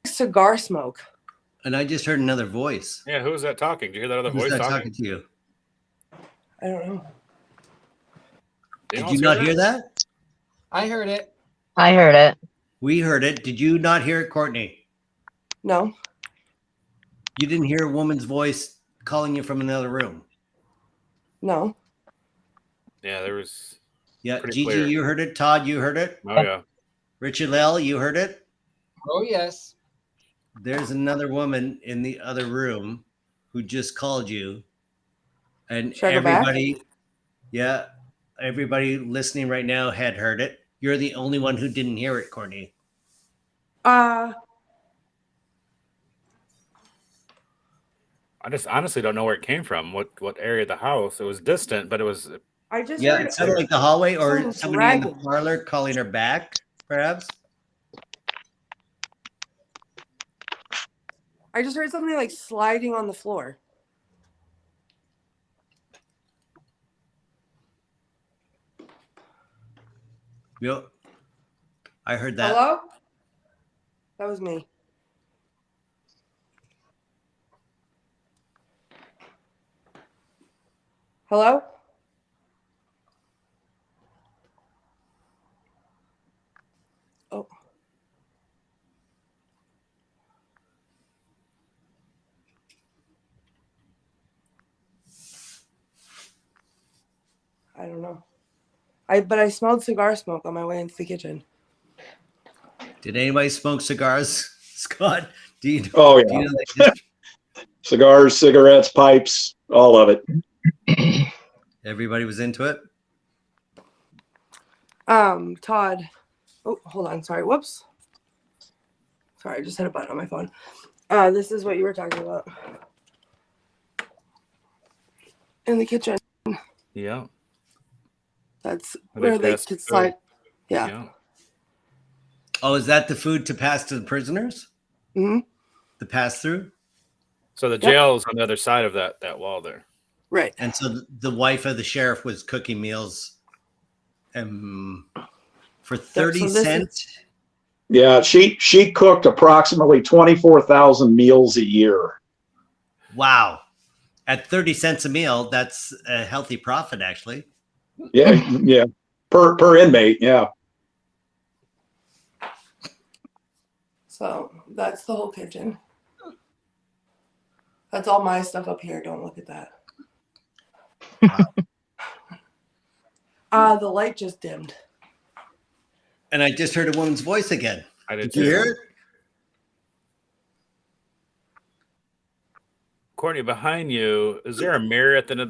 E: cigar smoke.
A: And I just heard another voice.
D: Yeah, who was that talking? Did you hear that other
A: Who's
D: voice
A: that
D: talking?
A: talking to you?
E: I don't know.
A: Did you not hear that?
C: I heard it.
G: I heard it.
A: We heard it. Did you not hear it, Courtney?
E: No.
A: You didn't hear a woman's voice calling you from another room?
E: No.
D: Yeah, there was.
A: Yeah,
D: Pretty
A: Gigi,
D: clear.
A: you heard it. Todd, you heard it.
D: Oh yeah.
A: Richard-Lael, you heard it.
C: Oh, yes.
A: There's another woman in the other room who just called you, and
E: Should I go back?
A: everybody listening right now had heard it. You're the only one who didn't hear it, Courtney.
D: I just honestly don't know where it came from. What area of the house? It was distant, but it was.
E: I just
A: Yeah,
E: heard
A: it sounded like the hallway or
E: someone
A: somebody in the
E: dragging.
A: parlor calling her back, perhaps.
E: I just heard something like sliding on the floor.
A: Yep. I heard that.
E: Hello? That was me. Hello? Oh. I don't know. But I smelled cigar smoke on my way into the kitchen.
A: Did anybody smoke cigars, Scott? Do you?
F: Oh, yeah.
A: Do you know they just-
F: Cigars, cigarettes, pipes, all of it.
A: everybody was into it.
E: Todd. Oh, hold on. Sorry. Whoops. Sorry, I just hit a button on my phone. This is what you were talking about. In the kitchen.
D: Yeah.
E: That's
D: Where
E: where
D: they
E: they
D: pass
E: could
D: through.
E: slide. Yeah.
A: Oh, is that the food to pass to the prisoners?
E: Hmm.
A: The pass through?
D: So the jail is on the other side of that wall there.
E: Right.
A: And so the wife of the sheriff was cooking meals for 30
E: so this
A: cents.
F: Yeah, she cooked approximately 24,000 meals a year.
A: Wow. At 30 cents a meal, that's a healthy profit, actually.
F: Yeah, yeah. Per inmate, yeah.
E: So that's the whole kitchen. That's all my stuff up here. Don't look at that. The light just dimmed.
A: And I just heard a woman's voice again.
D: I did
A: Did you hear it?
D: Courtney, behind you, is there a mirror at the end of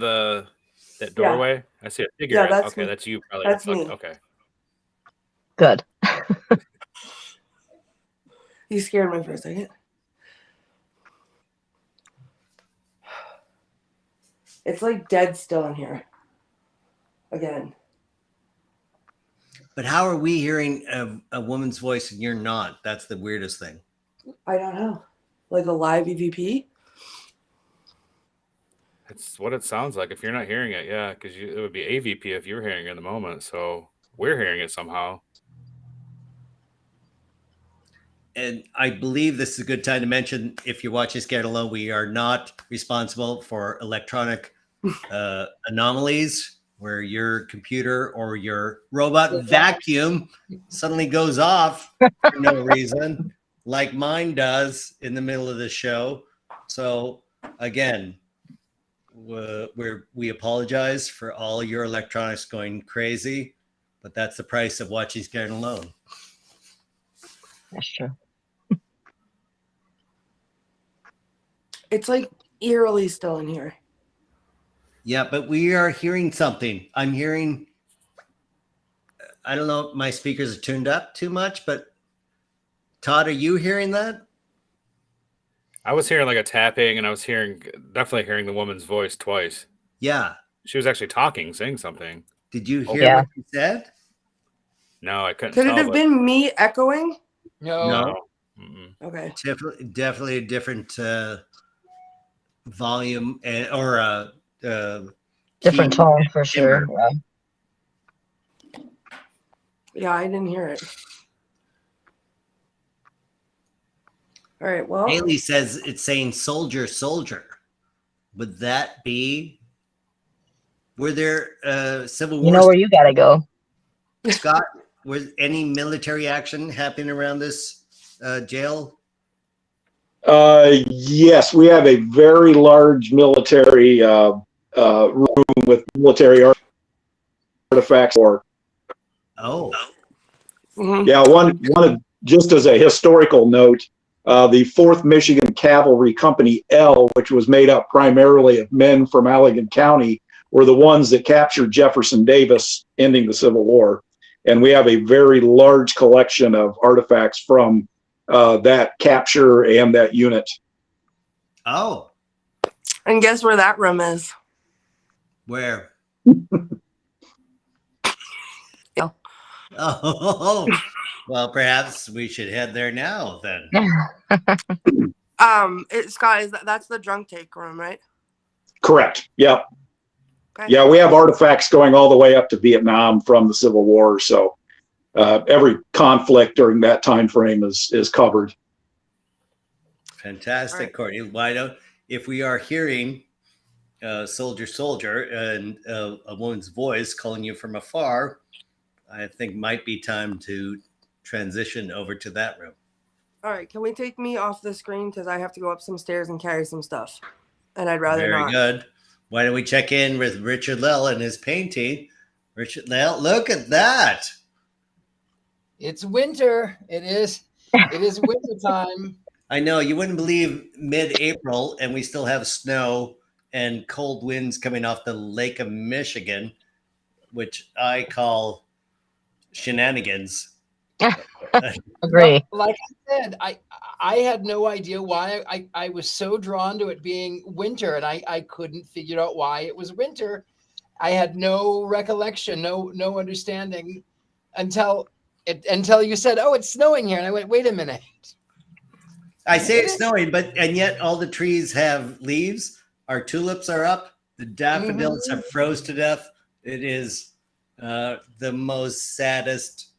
D: that doorway? I see a figure.
E: Yeah, that's
D: okay,
E: me.
D: that's you probably.
E: That's me.
D: Okay.
G: Good.
E: You scared me for a second. It's like dead still in here. Again.
A: But how are we hearing a woman's voice and you're not? That's the weirdest thing.
E: I don't know. Like a live EVP?
D: It's what it sounds like. If you're not hearing it, yeah, because it would be AVP if you were hearing it in the moment. So we're hearing it somehow.
A: And I believe this is a good time to mention, if you're watching Scared Alone, we are not responsible for electronic anomalies where your computer or your robot vacuum suddenly goes off for no reason, like mine does in the middle of the show. So again, we apologize for all your electronics going crazy, but that's the price of watching Scared Alone.
G: That's true.
E: It's like eerily still in here.
A: Yeah, but we are hearing something. I'm hearing, I don't know if my speakers are tuned up too much, but Todd, are you hearing that?
D: I was hearing like a tapping, and I was definitely hearing the woman's voice twice.
A: Yeah.
D: She was actually talking, saying something.
A: Did you hear what she said?
D: No, I couldn't.
E: Could it have been me echoing?
C: No.
E: Okay.
A: Definitely a different volume or
G: different tone for sure.
E: Yeah, I didn't hear it. All right, well.
A: Haley says it's saying soldier, soldier. Would that be, were there civil war?
G: You know where you got to go.
A: Scott, was any military action happening around this jail?
F: Yes, we have a very large military room with military artifacts.
A: Oh.
E: Mm-hmm.
F: Yeah, one of, just as a historical note, the 4th Michigan Cavalry Company L, which was made up primarily of men from Allegan County, were the ones that captured Jefferson Davis, ending the Civil War. And we have a very large collection of artifacts from that capture and that unit.
A: Oh.
E: And guess where that room is?
A: Where?
E: Yeah.
A: Oh, well, perhaps we should head there now then.
E: Scott, that's the drunk take room, right?
F: Correct. Yep.
E: Okay.
F: Yeah, we have artifacts going all the way up to Vietnam from the Civil War. So every conflict during that time frame is covered.
A: Fantastic,
E: right.
A: Courtney. Why don't, if we are hearing soldier, soldier, and a woman's voice calling you from afar, I think might be time to transition over to that room.
E: All right, can we take me off the screen because I have to go up some stairs and carry some stuff, and I'd rather not.
A: Very good. Why don't we check in with Richard-Lael and his painting? Richard-Lael, look at that.
C: It's winter. It is winter time.
A: I know, you wouldn't believe mid-April and we still have snow and cold winds coming off the Lake of Michigan, which I call shenanigans.
G: Agree.
C: Like I said, I had no idea why I was so drawn to it being winter, and I couldn't figure out why it was winter. I had no recollection, no understanding until you said, "Oh, it's snowing here," and I went, "Wait a minute."
A: I say it's snowing, and yet all the trees have leaves. Our tulips are up. The daffodils have froze to death. It is the most saddest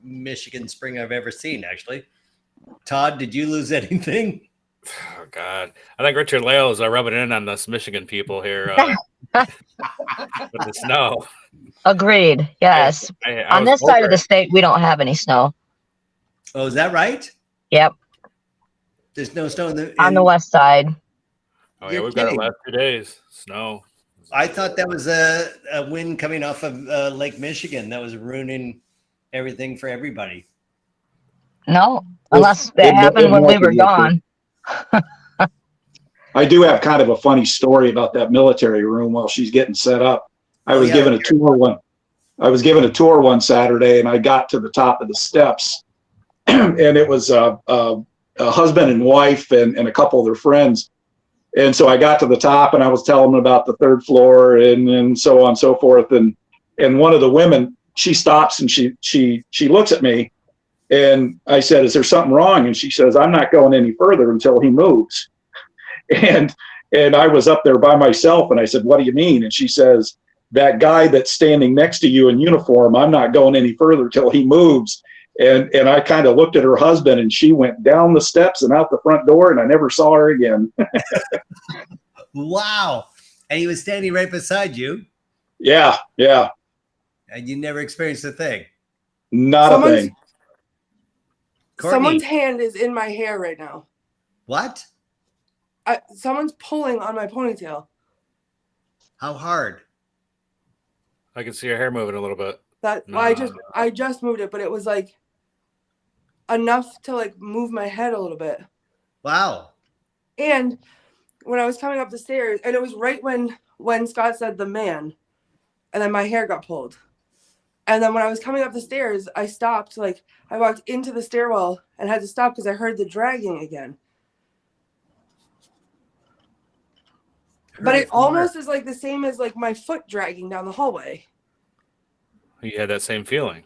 A: Michigan spring I've ever seen, actually. Todd, did you lose anything?
D: Oh, God. I think Richard-Lael is rubbing in on us Michigan people here with the snow.
G: Agreed. Yes. On this side of the state, we don't have any snow.
A: Oh, is that right?
G: Yep.
A: There's no snow
G: on the west side.
D: Oh, yeah, we've got it last 2 days. Snow.
A: I thought that was a wind coming off of Lake Michigan that was ruining everything for everybody.
G: No, unless that happened when we were gone.
F: I do have kind of a funny story about that military room while she's getting set up. I was given a tour one Saturday, and I got to the top of the steps, and it was a husband and wife and a couple of their friends. And so I got to the top, and I was telling them about the 3rd floor and so on and so forth. And one of the women, she stops and she looks at me, And I said, is there something wrong? And she says, I'm not going any further until he moves. And I was up there by myself, and I said, what do you mean? And she says, that guy that's standing next to you in uniform, I'm not going any further till he moves. And I kind of looked at her husband, and she went down the steps and out the front door, and I never saw her again.
A: Wow. And he was standing right beside you.
F: Yeah.
A: And you never experienced a thing.
F: Not a thing.
A: Courtney.
E: Someone's hand is in my hair right now.
A: What?
E: Someone's pulling on my ponytail.
A: How hard?
D: I can see your hair moving a little bit.
E: Well, I just moved it, but it was like enough to like move my head a little bit.
A: Wow.
E: And when I was coming up the stairs, and it was right when Scott said the man, and then my hair got pulled. And then when I was coming up the stairs, I stopped. Like I walked into the stairwell and had to stop because I heard the dragging again. But it almost is like the same as like my foot dragging down the hallway.
D: You had that same feeling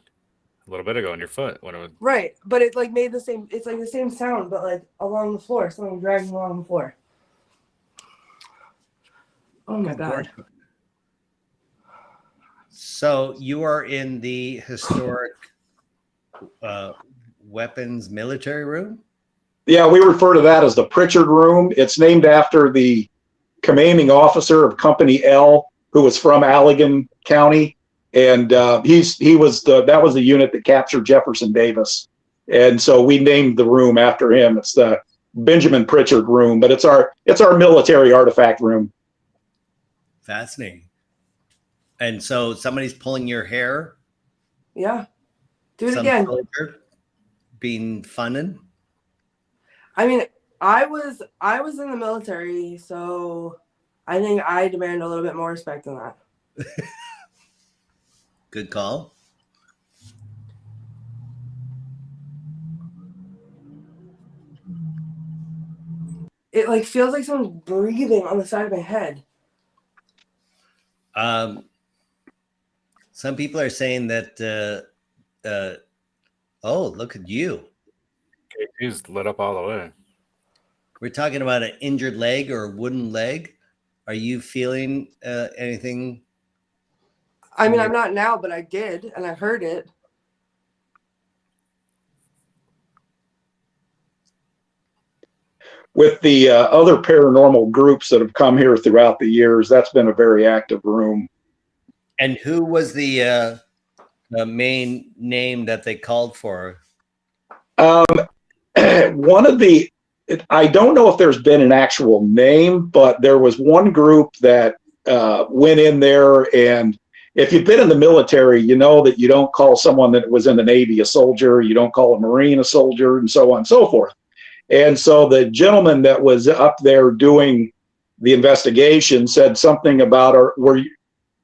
D: a little bit ago in your foot.
E: Right. But it like made the same, it's like the same sound, but like along the floor, something dragging along the floor. Oh my God.
A: So you are in the historic weapons military room?
F: Yeah, we refer to that as the Pritchard Room. It's named after the commanding officer of Company L, who was from Allegan County, and that was the unit that captured Jefferson Davis, and so we named the room after him. It's the Benjamin Pritchard Room, but it's our military artifact room.
A: Fascinating. And so somebody's pulling your hair.
E: Yeah, do it again.
A: Being funnin'.
E: I mean, I was in the military, so I think I demand a little bit more respect than that.
A: Good call.
E: It like feels like someone's breathing on the side of my head.
A: Some people are saying that oh, look at you.
D: He's lit up all the way.
A: We're talking about an injured leg or a wooden leg. Are you feeling anything?
E: I mean, I'm not now, but I did, and I heard it.
F: With the other paranormal groups that have come here throughout the years, that's been a very active room.
A: And who was the main name that they called for?
F: One of the, I don't know if there's been an actual name, but there was one group that went in there, and if you've been in the military, you know that you don't call someone that was in the Navy a soldier, you don't call a Marine a soldier, and so on and so forth. And so the gentleman that was up there doing the investigation said something about, were you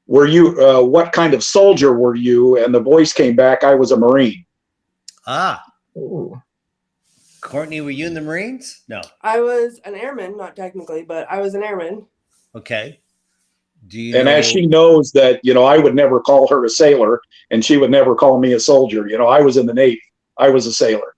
F: what kind of soldier were you? And the voice came back, I was a Marine.
A: Ah.
G: Ooh.
A: Courtney, were you in the Marines? No.
E: I was an airman, not technically, but I was an airman.
A: Okay.
F: As she knows that, I would never call her a sailor, and she would never call me a soldier. I was in the Navy. I was a sailor.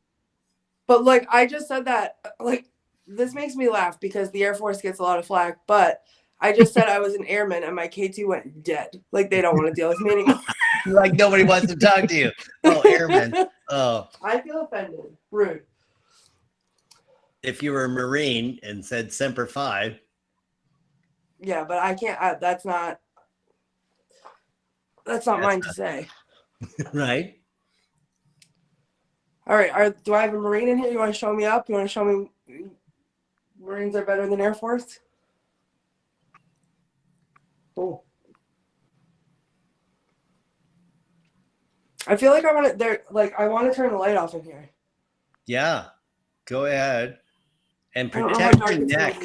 E: But like, I just said that, like, this makes me laugh because the Air Force gets a lot of flack, but I just said I was an airman and my K2 went dead. Like, they don't want to deal with me anymore.
A: Like, nobody wants to talk to you. Oh, airman. Oh.
E: I feel offended. Rude.
A: If you were a Marine and said Semper Fi.
E: Yeah, but I can't, that's not mine to say.
A: Right.
E: All right. Do I have a Marine in here? You want to show me up? You want to show me Marines are better than Air Force? Cool. I feel like I want to turn the light off in here.
A: Yeah. Go ahead. And protect your neck.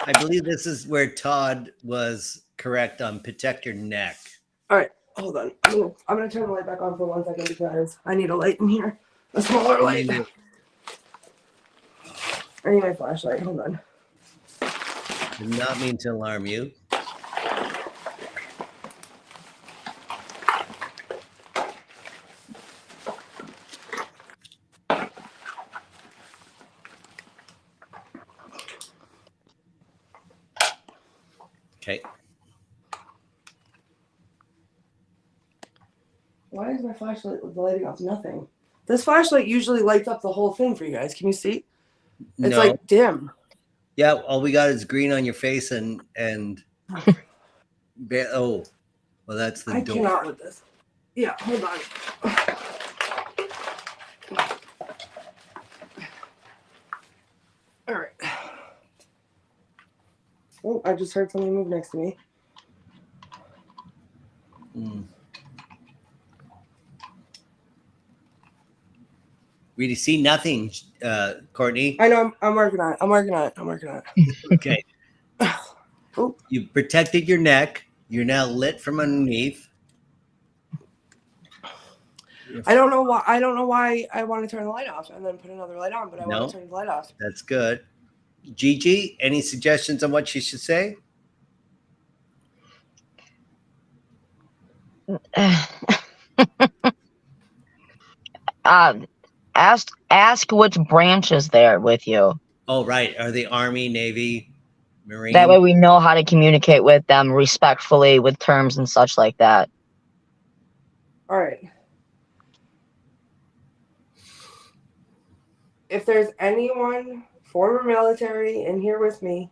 A: I believe this is where Todd was correct on protect your neck.
E: All right. Hold on. I'm gonna turn the light back on for 1 second because I need a light in here. A smaller light. I need my flashlight. Hold on.
A: Did not mean to alarm you. Okay.
E: Why is my flashlight lighting up nothing? This flashlight usually lights up the whole thing for you guys. Can you see? It's
A: No.
E: like dim.
A: Yeah, all we got is green on your face and oh, well, that's the
E: I
A: door.
E: cannot with this. Yeah, hold on. All right. Oh, I just heard something move next to me.
A: We see nothing, Courtney.
E: I know. I'm working on it. I'm working on it.
A: Okay.
E: Oh.
A: You protected your neck. You're now lit from underneath.
E: I don't know why. I want to turn the light off and then put another light on, but I want to turn the light off.
A: That's good. Gigi, any suggestions on what she should say?
G: Ask which branch is there with you.
A: Oh, right. Are they Army, Navy, Marine?
G: That way we know how to communicate with them respectfully with terms and such like that.
E: All right. If there's anyone former military in here with me,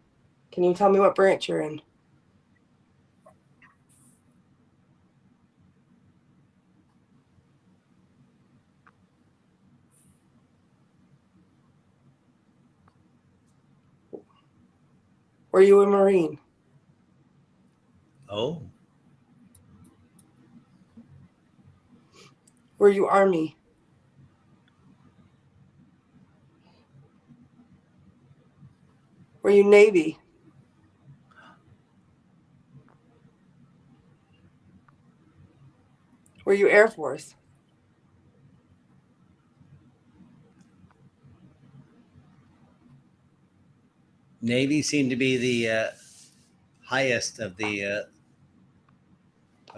E: can you tell me what branch you're in? Were you a Marine?
A: Oh.
E: Were you Army? Were you Navy? Were you Air Force?
A: Navy seemed to be the highest of the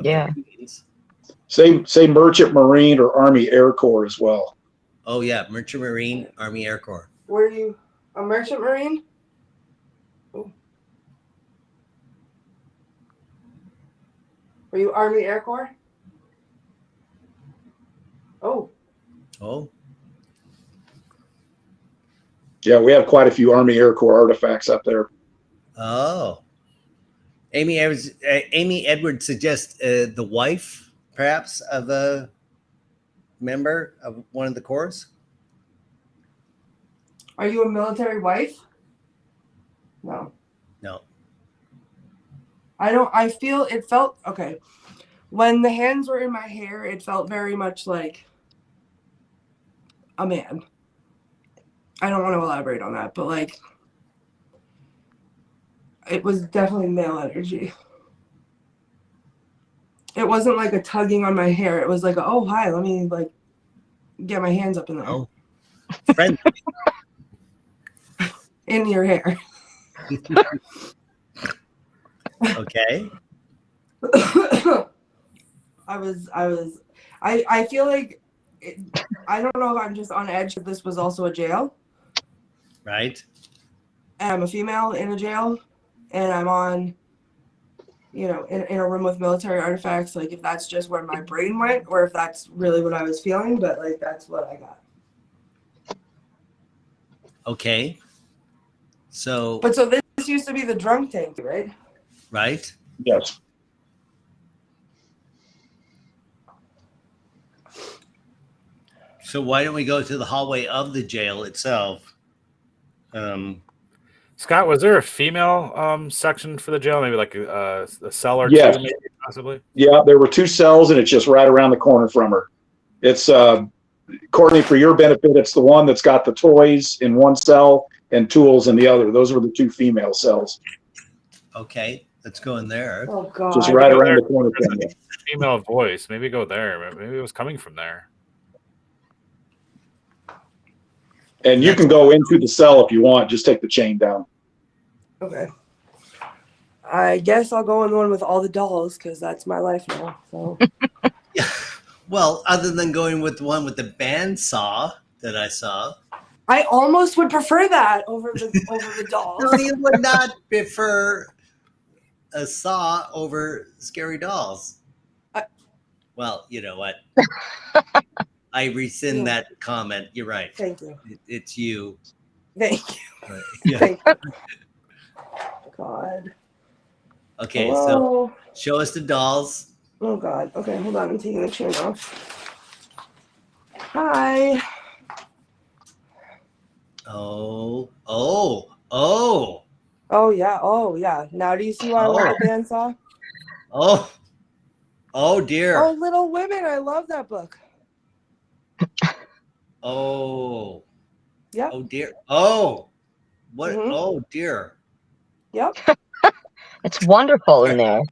G: Yeah.
A: Marines.
F: Say Merchant Marine or Army Air Corps as well.
A: Oh yeah, Merchant Marine, Army Air Corps.
E: Were you a Merchant Marine? Oh. Were you Army Air Corps? Oh.
A: Oh.
F: Yeah, we have quite a few Army Air Corps artifacts up there.
A: Oh. Amy Edwards suggests the wife, perhaps, of a member of one of the corps.
E: Are you a military wife? No.
A: No.
E: I feel it felt okay. When the hands were in my hair, it felt very much like a man. I don't want to elaborate on that, but like it was definitely male energy. It wasn't like a tugging on my hair. It was like, oh, hi, let me like get my hands up in there.
A: Oh. Friendly.
E: In your hair.
A: Okay.
E: I feel like I don't know if I'm just on edge if this was also a jail.
A: Right.
E: And I'm a female in a jail, and I'm on, in a room with military artifacts. Like if that's just where my brain went, or if that's really what I was feeling, but like that's what I got.
A: Okay. So.
E: But so this used to be the drunk tank, right?
A: Right.
F: Yes.
A: So why don't we go to the hallway of the jail itself?
D: Scott, was there a female section for the jail? Maybe like a cell or
F: Yes.
D: two, maybe, possibly?
F: Yeah, there were 2 cells, and it's just right around the corner from her. It's Courtney, for your benefit, it's the one that's got the toys in one cell and tools in the other. Those were the 2 female cells.
A: Okay, let's go in there.
E: Oh God!
F: Just right around the corner from you.
D: Female voice. Maybe go there. Maybe it was coming from there.
F: And you can go into the cell if you want. Just take the chain down.
E: Okay. I guess I'll go in the one with all the dolls because that's my life now. So.
A: Yeah. Well, other than going with the one with the bandsaw that I saw.
E: I almost would prefer that over the dolls.
A: No, you would not prefer a saw over scary dolls. Well, you know what? I rescind that comment. You're right.
E: Thank you.
A: It's you.
E: Thank you.
A: Yeah.
E: Thank you. God.
A: Okay,
E: Hello?
A: so show us the dolls.
E: Oh God. Okay, hold on. I'm taking the chain off. Hi.
A: Oh.
E: Oh yeah. Oh yeah. Now do you see why I love the bandsaw?
A: Oh dear.
E: Oh, Little Women. I love that book.
A: Oh.
E: Yep.
A: Oh dear. Oh. What?
E: Mhm.
A: Oh dear.
E: Yep.
G: It's wonderful in there.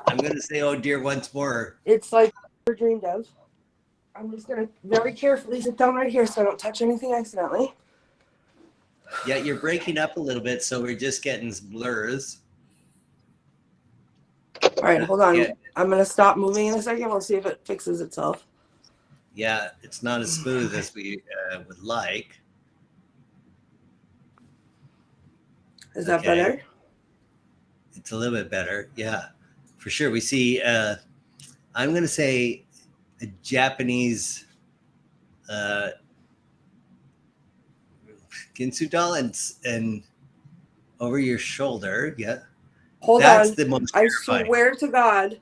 A: I'm gonna say oh dear once more.
E: It's like I dreamed of. I'm just gonna very carefully sit down right here so I don't touch anything accidentally.
A: Yeah, you're breaking up a little bit, so we're just getting blurs.
E: All right, hold on.
A: Yeah.
E: I'm gonna stop moving in a second. We'll see if it fixes itself.
A: Yeah, it's not as smooth as we would like.
E: Is that better?
A: It's a little bit better. Yeah, for sure. We see, I'm going to say a Japanese Ginsu doll and over your shoulder. Yeah.
E: Hold
A: That's
E: on.
A: the most
E: I
A: terrifying.
E: swear to God,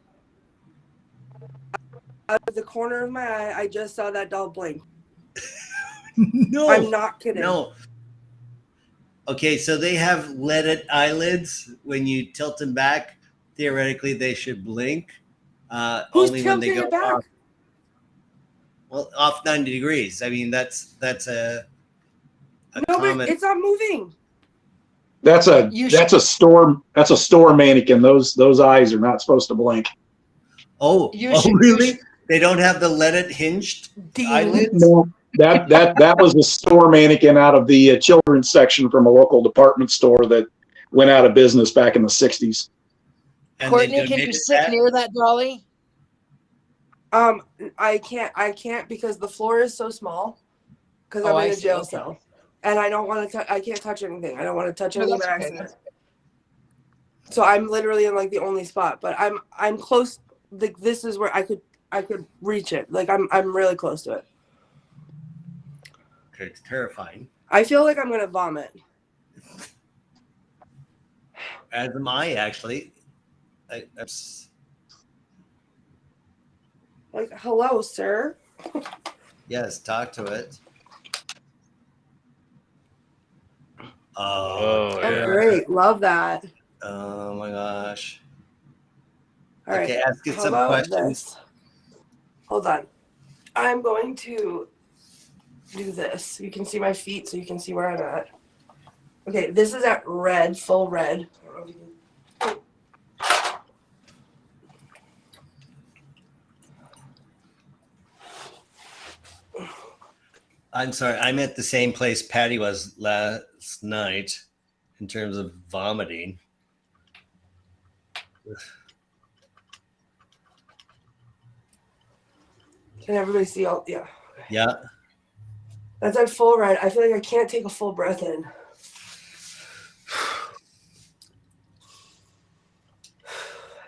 E: out of the corner of my eye, I just saw that doll blink.
A: No.
E: I'm not kidding.
A: No. Okay, so they have leaded eyelids. When you tilt them back, theoretically they should blink.
E: Who's
A: only when they
E: tilting
A: go
E: it back?
A: off. Well, off 90 degrees. I mean, that's a
E: No,
A: common.
E: but it's not moving.
F: That's a store mannequin. Those eyes are not supposed to blink.
A: Oh, really? They don't have the leaded hinged eyelids?
F: No, that was a store mannequin out of the children's section from a local department store that went out of business back in the 60s.
A: And
C: Courtney, can you sit near that dolly?
E: I can't because the floor is so small. Because I'm in a jail cell, and I don't want to. I can't touch anything. I don't want to touch anything by accident. So I'm literally in like the only spot, but I'm close. Like this is where I could reach it. Like I'm really close to it.
A: It's terrifying.
E: I feel like I'm gonna vomit.
A: As am I, actually.
E: Like, hello, sir.
A: Yes, talk to it.
D: Oh,
A: yeah.
E: Great, love that.
A: Oh my gosh.
E: All right.
A: Okay, ask it
E: How
A: some
E: about
A: questions.
E: this? Hold on. I'm going to do this. You can see my feet, so you can see where I'm at. Okay, this is at red, full red.
A: I'm sorry, I'm at the same place Patty was last night in terms of vomiting.
E: Can everybody see all? Yeah.
A: Yeah.
E: That's at full red. I feel like I can't take a full breath in.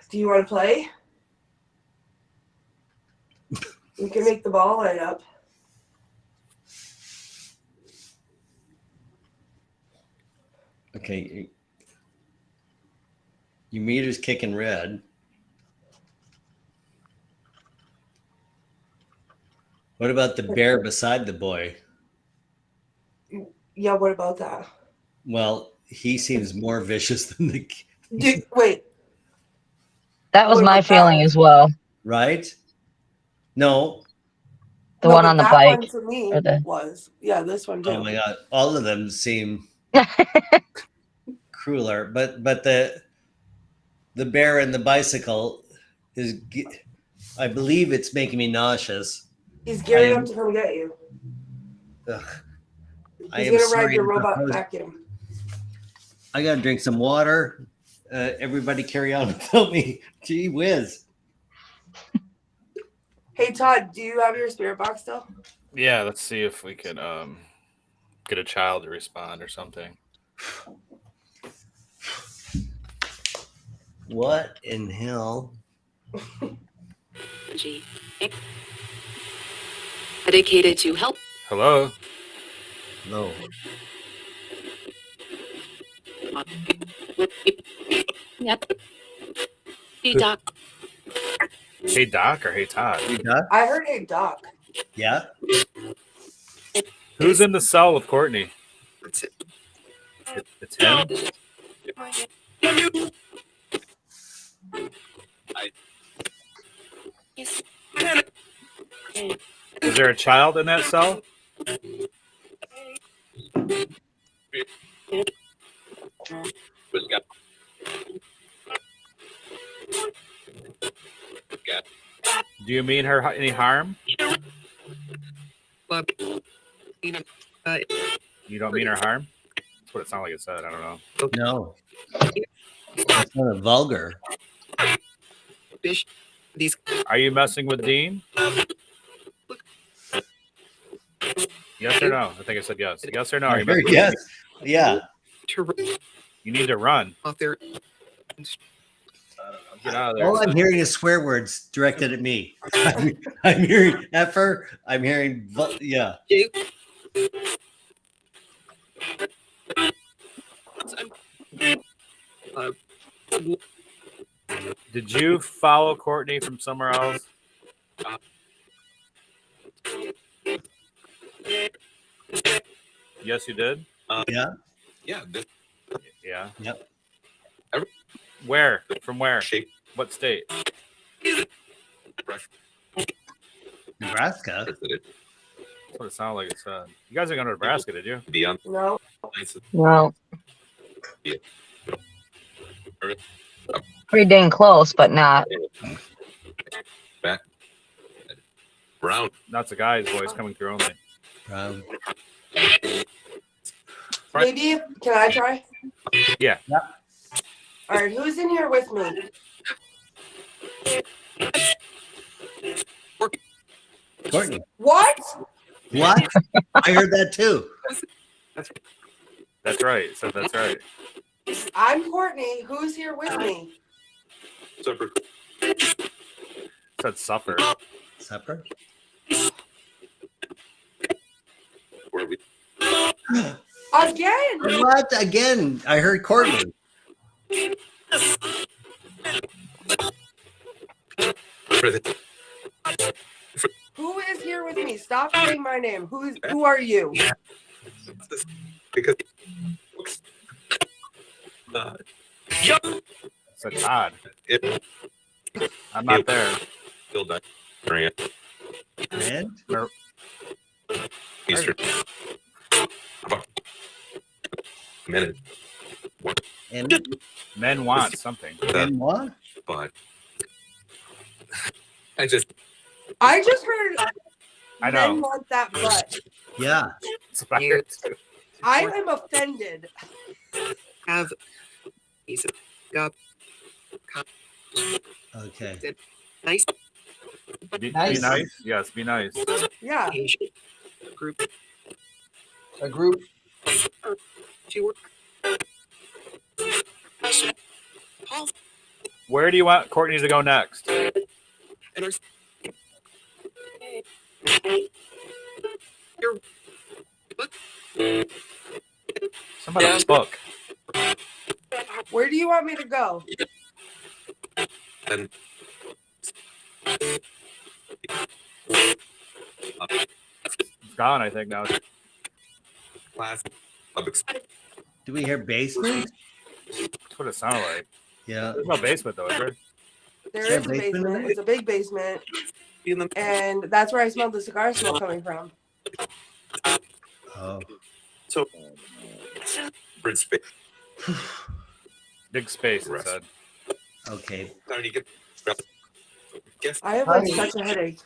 E: Do you want to play? We can make the ball light up.
A: Okay. Your meter's kicking red. What about the bear beside the boy?
E: Yeah, what about that?
A: Well, he seems more vicious than the
E: wait.
G: That was my feeling as well.
A: Right? No.
G: The one on the bike.
E: One for me
G: or the...
E: was. Yeah, this one too.
A: Oh my God. All of them seem crueler. But the bear and the bicycle is, I believe it's making me nauseous.
E: He's gearing up to come get you.
A: Ugh.
E: He's going to ride your robot vacuum.
A: I got to drink some water. Everybody carry on without me. Gee whiz.
E: Hey, Todd, do you have your spirit box still?
D: Yeah, let's see if we can get a child to respond or something.
A: What in hell?
I: Dedicated to help.
D: Hello.
A: No.
I: Yep. Hey, Doc.
D: Hey, Doc or hey, Todd?
A: Hey, Doc?
E: I heard a Doc.
A: Yeah.
D: Who's in the cell with Courtney? It's him. Is there a child in that cell? Do you mean her any harm? You don't mean her harm? That's what it sounded like it said. I don't know.
A: No. That's not vulgar.
D: Are you messing with Dean? Yes or no? I think I said yes. Yes or no? Are you messing with
A: Yes.
D: Dean?
A: Yeah.
D: You need to run. Get out of there.
A: All I'm hearing is swear words directed at me. I'm hearing effer. I'm hearing, yeah.
D: Did you follow Courtney from somewhere else? Yes, you did.
A: Yeah.
D: Yeah.
A: Yep.
D: Where? From where? What state?
A: Nebraska.
D: That's what it sounded like it said. You guys are going to Nebraska, did you?
E: No.
G: No. Pretty dang close, but not.
B: Brown.
D: That's a guy's voice coming through only.
A: Brown.
E: Maybe, can I try?
D: Yeah.
E: All right, who's in here with me?
A: Courtney.
E: What?
A: What? I heard that too.
D: That's right. So that's right.
E: I'm Courtney. Who's here with me?
D: Said supper.
A: Supper?
E: Again?
A: What? Again? I heard Courtney.
E: Who is here with me? Stop saying my name. Who are you?
B: Because
D: Said Todd. I'm not there.
B: still dying.
A: And?
B: Eastern. About a minute.
A: And?
D: Men want something.
A: And what?
B: But I just
E: heard
D: I know.
E: men want that butt.
A: Yeah.
D: It's about here too.
E: I am offended.
I: Have he's got
A: Okay.
I: nice
D: Be
A: Nice.
D: nice. Yes, be nice.
E: Yeah.
I: group
C: A group.
I: to work.
D: Where do you want Courtney to go next?
I: And our your book.
D: Somebody's book.
E: Where do you want me to go?
B: and
D: It's gone, I think, now.
B: class public
A: Do we hear basement?
D: That's what it sounded like.
A: Yeah.
D: There's no basement, though, is there?
E: There
A: there
E: is
A: a
E: a
A: basement in
E: basement.
A: there?
E: It's a big basement.
B: in them.
E: And that's where I smelled the cigar smoke coming from.
A: Oh.
B: So bridge space.
D: Big space, it
B: Rest.
D: said.
A: Okay.
B: Time to get guess
E: I have like such a headache.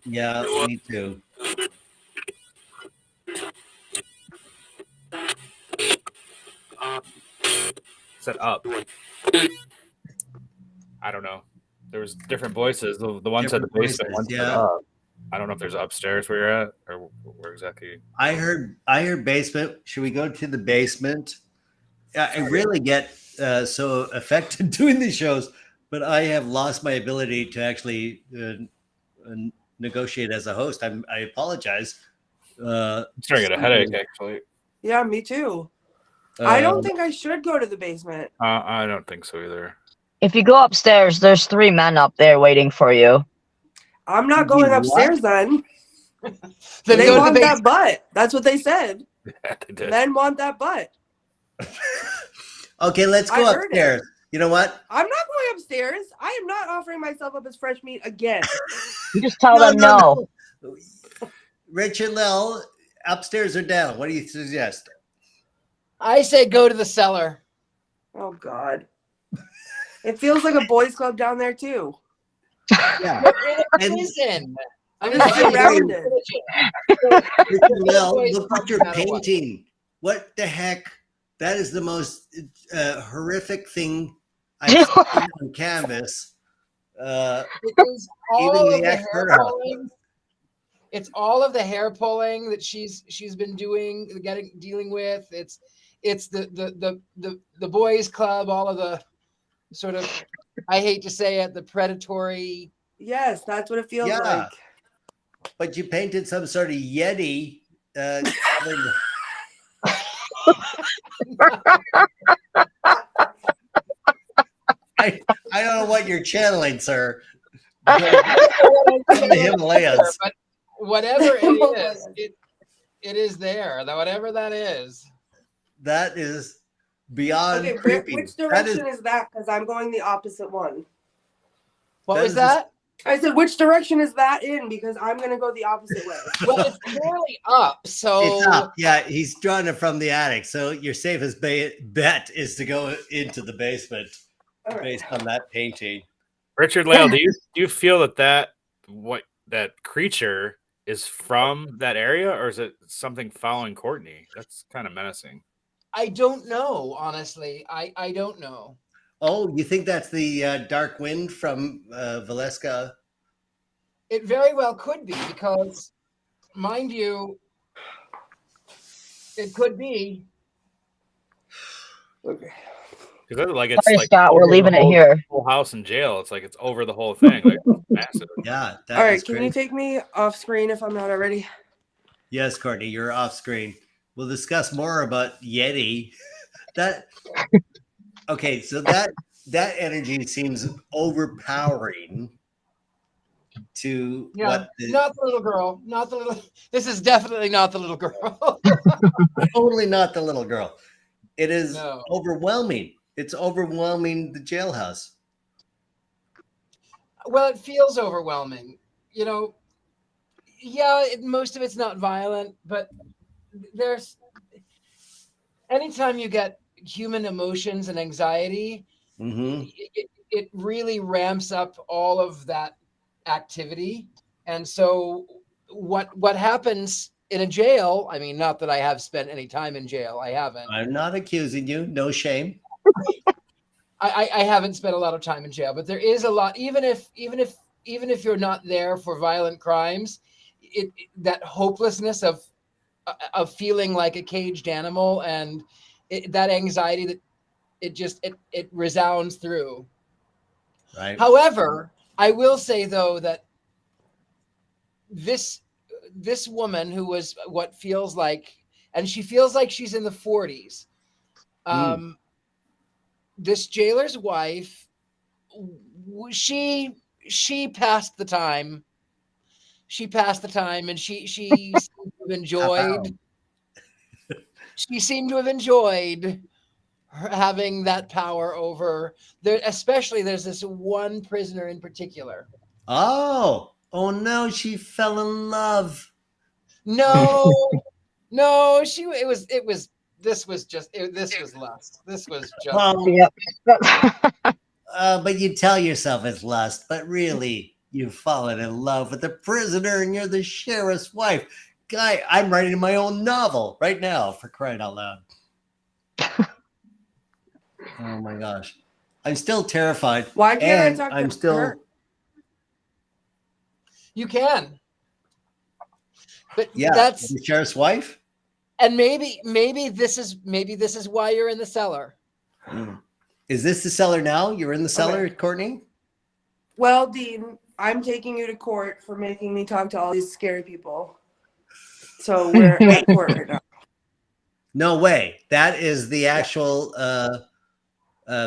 A: Yeah, me too.
D: Said up. I don't know. There was different voices. The one said the
A: Different
D: basement,
A: voices,
D: one said
A: yeah.
D: up. I don't know if there's upstairs where you're at or where exactly.
A: I heard basement. Should we go to the basement? I really get so affected doing these shows, but I have lost my ability to actually negotiate as a host. I apologize.
D: I'm starting to get a headache, actually.
E: Yeah, me too. I don't think I should go to the basement.
D: I don't think so either.
G: If you go upstairs, there's 3 men up there waiting for you.
E: I'm not going upstairs then. They want that butt. That's what they said.
D: Yeah, they did.
E: Men want that butt.
A: Okay, let's go upstairs. You know what?
E: I'm not going upstairs. I am not offering myself up as fresh meat again.
G: You just tell them no.
A: Richard-Lael, upstairs or down? What do you suggest?
C: I say go to the cellar.
E: Oh, God. It feels like a boys' club down there, too.
A: Yeah.
C: Prison. I'm
E: just surrounded.
A: Richard-Lael, look what you're painting. What the heck? That is the most horrific thing I've seen on canvas.
C: It is all of the hair pulling. It's all of the hair pulling that she's been dealing with. It's the boys' club. All of the sort of, I hate to say it, the predatory.
E: Yes, that's what it feels like.
A: But you painted some sort of Yeti. I don't know what you're channeling, sir. The Himalayas.
C: But whatever it is, it is there. Whatever that is.
A: That is beyond creepy.
E: Which direction is that? Because I'm going the opposite one.
C: What was that?
E: I said, which direction is that in? Because I'm going to go the opposite way.
C: Well, it's clearly up. So
A: it's up. Yeah, he's drawing it from the attic. So your safest bet is to go into the basement based on that painting.
D: Richard-Lael, do you feel that creature is from that area, or is it something following Courtney? That's kind of menacing.
C: I don't know, honestly. I don't know.
A: Oh, you think that's the dark wind from Valeska?
C: It very well could be, because, mind you, it could be.
E: Okay.
D: Because like it's
G: Sorry,
D: like
G: Scott, we're leaving it here.
D: Whole house in jail. It's like it's over the whole thing. Like it's massive.
A: Yeah.
E: All right. Can you take me off screen if I'm not already?
A: Yes, Courtney, you're off screen. We'll discuss more about Yeti. Okay, so that energy seems overpowering to
C: not the little girl. This is definitely not the little girl.
A: Totally not the little girl. It is overwhelming. It's overwhelming the jailhouse.
C: Well, it feels overwhelming. Most of it's not violent, but there's anytime you get human emotions and anxiety, it really ramps up all of that activity. And so what happens in a jail, I mean, not that I have spent any time in jail, I haven't.
A: I'm not accusing you, no shame.
C: I haven't spent a lot of time in jail, but there is a lot, even if you're not there for violent crimes, that hopelessness of feeling like a caged animal, and that anxiety that it resounds through.
A: Right.
C: However, I will say though that this woman who was what feels like, and she feels like she's in the 40s. This jailer's wife, she passed the time. She passed the time, and she seemed to have enjoyed. She seemed to have enjoyed having that power over there. Especially, there's this one prisoner in particular.
A: Oh no! She fell in love.
C: No. This was lust. This was just.
A: But you tell yourself it's lust, but really you've fallen in love with the prisoner, and you're the sheriff's wife. Guy, I'm writing my own novel right now, for crying out loud. Oh my gosh. I'm still terrified.
E: Why can't I talk to her?
C: You can. But
A: yeah,
C: that's
A: the sheriff's wife.
C: And maybe this is why you're in the cellar.
A: Is this the cellar now? You're in the cellar,
E: Okay.
A: Courtney?
E: Well, Dean, I'm taking you to court for making me talk to all these scary people. So we're at court right now.
A: No way. That is the actual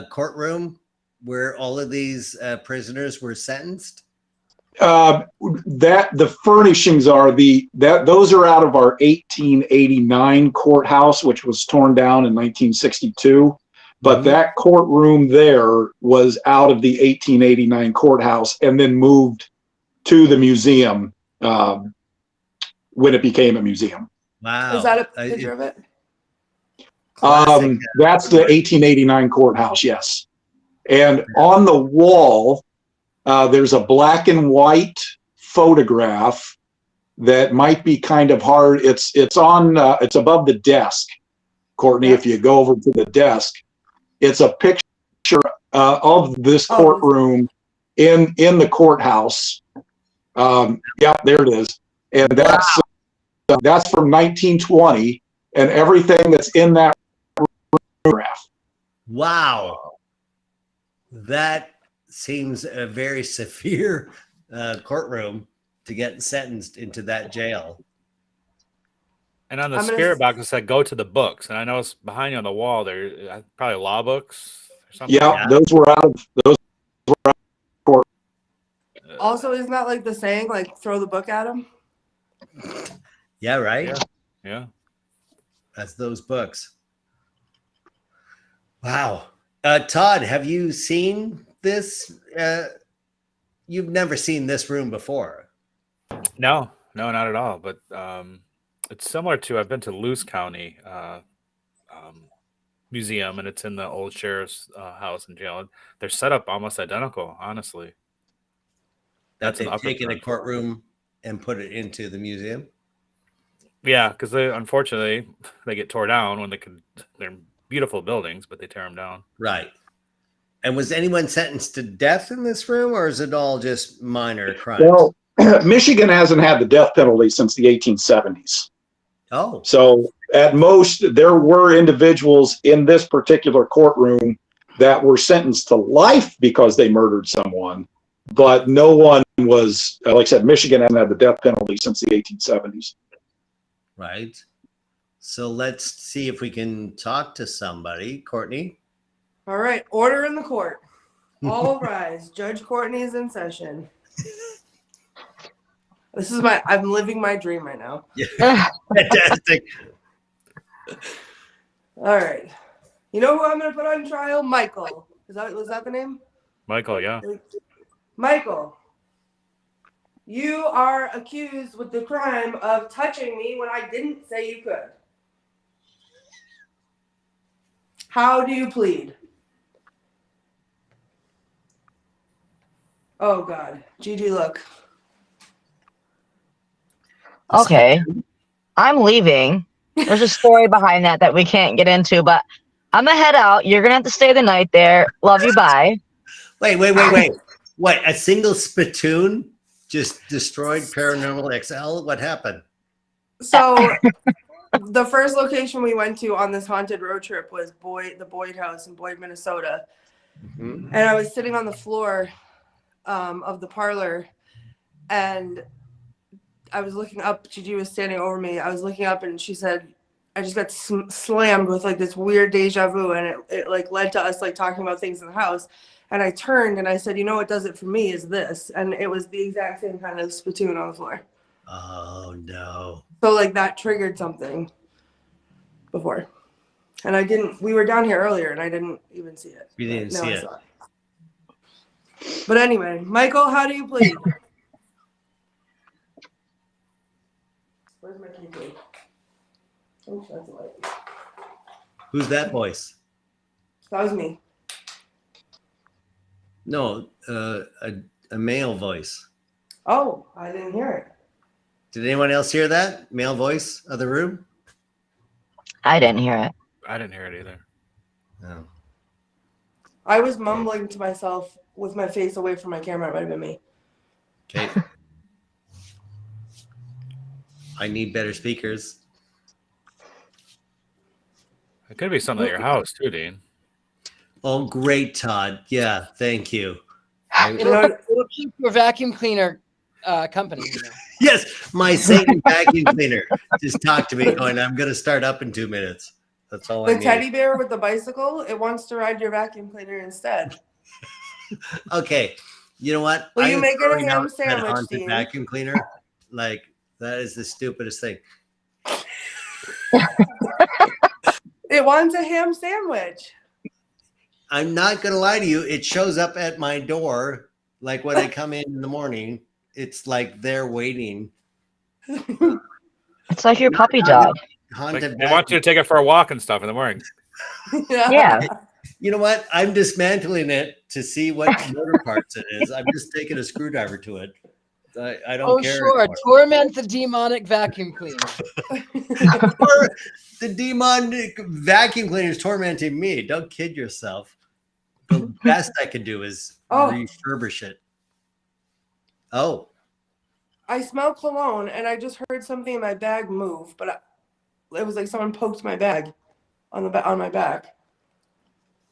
A: courtroom where all of these prisoners were sentenced?
F: That the furnishings are those are out of our 1889 courthouse, which was torn down in 1962. But that courtroom there was out of the 1889 courthouse and then moved to the museum when it became a museum.
A: Wow.
E: Is that a picture of it?
F: That's the 1889 courthouse, yes. And on the wall, there's a black and white photograph that might be kind of hard. It's above the desk, Courtney. If you go over to the desk, it's a picture of this courtroom in the courthouse. Yeah, there it is, and that's from 1920, and everything that's in that photograph.
A: Wow. That seems a very severe courtroom to get sentenced into that jail.
D: And on the spirit box, it said, go to the books. And I know it's behind you on the wall there, probably law books or something.
F: Yeah, those were out of court.
E: Also, isn't that like the saying, like, throw the book at him?
A: Yeah, right?
D: Yeah.
A: That's those books. Wow. Todd, have you seen this? You've never seen this room before.
D: No, not at all. But it's similar to, I've been to Luce County Museum, and it's in the old sheriff's house and jail. They're set up almost identical, honestly.
A: That they've taken a courtroom and put it into the museum?
D: Yeah, because unfortunately, they get tore down when they're beautiful buildings, but they tear them down.
A: Right. And was anyone sentenced to death in this room, or is it all just minor crimes?
F: Well, Michigan hasn't had the death penalty since the 1870s.
A: Oh.
F: So at most, there were individuals in this particular courtroom that were sentenced to life because they murdered someone, but no one was, like I said, Michigan hasn't had the death penalty since the 1870s.
A: Right. So let's see if we can talk to somebody. Courtney?
E: All right, order in the court. All rise. Judge Courtney is in session. I'm living my dream right now.
A: Yeah. Fantastic.
E: All right. You know who I'm going to put on trial? Michael. Was that the name?
D: Michael, yeah.
E: Michael, you are accused with the crime of touching me when I didn't say you could. How do you plead? Oh, God. Gigi, look.
G: Okay. I'm leaving. There's a story behind that we can't get into, but I'm going to head out. You're going to have to stay the night there. Love you. Bye.
A: Wait. What? A single spittoon just destroyed Paranormal XL? What happened?
E: So the first location we went to on this haunted road trip was the Boyd House in Boyd, Minnesota. Mm-hmm. And I was sitting on the floor of the parlor, and I was looking up. Gigi was standing over me. I was looking up, and she said, I just got slammed with like this weird deja vu, and it like led to us like talking about things in the house. And I turned and I said, you know what does it for me is this. And it was the exact same kind of spittoon on the floor.
A: Oh, no.
E: So like that triggered something before. And we were down here earlier and I didn't even see it.
A: You didn't see it.
E: But anyway, Michael, how do you plead? Where's my keyboard? Oh, that's a light.
A: Who's that voice?
E: That was me.
A: No, a male voice.
E: Oh, I didn't hear it.
A: Did anyone else hear that? Male voice of the room?
G: I didn't hear it.
D: I didn't hear it either.
A: No.
E: I was mumbling to myself with my face away from my camera. It might have been me.
A: Okay. I need better speakers.
D: It could be something at your house too, Dean.
A: Oh, great, Todd. Yeah, thank you.
C: It'll keep your vacuum cleaner company. You know.
A: Yes, my Satan vacuum cleaner just talked to me going, I'm going to start up in 2 minutes. That's all I
E: The
A: need.
E: teddy bear with the bicycle, it wants to ride your vacuum cleaner instead.
A: Okay, you know what?
E: Will you
A: am
E: make it a
A: throwing
E: ham
A: out that
E: sandwich,
A: haunted
E: Dean?
A: vacuum cleaner. Like, that is the stupidest thing.
E: It wants a ham sandwich.
A: I'm not going to lie to you. It shows up at my door. Like when I come in the morning, it's like they're waiting.
G: It's like your puppy dog.
A: Haunted
D: They want you to take it for a walk and stuff in the morning.
G: Yeah.
A: You know what? I'm dismantling it to see what motor parts it is. I'm just taking a screwdriver to it. I don't care.
C: Sure. Anymore. Torment the demonic vacuum cleaner.
A: The demonic vacuum cleaner is tormenting me. Don't kid yourself. The best I can do is refurbish it. Oh.
E: I smell cologne, and I just heard something in my bag move, but it was like someone poked my bag on my back.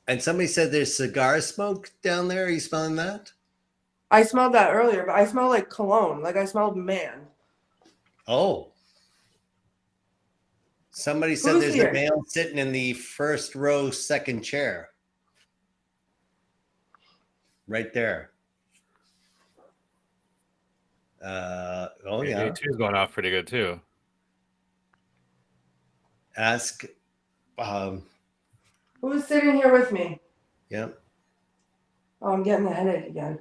A: And somebody said there's cigar smoke down there. Are you smelling that?
E: I smelled that earlier, but I smell like cologne. Like I smelled man.
A: Oh. Somebody said there's a male sitting in the first row, second chair. Right there. Yeah.
D: A2's going off pretty good too.
A: Ask.
E: Who's sitting here with me?
A: Yep.
E: Oh, I'm getting the headache again.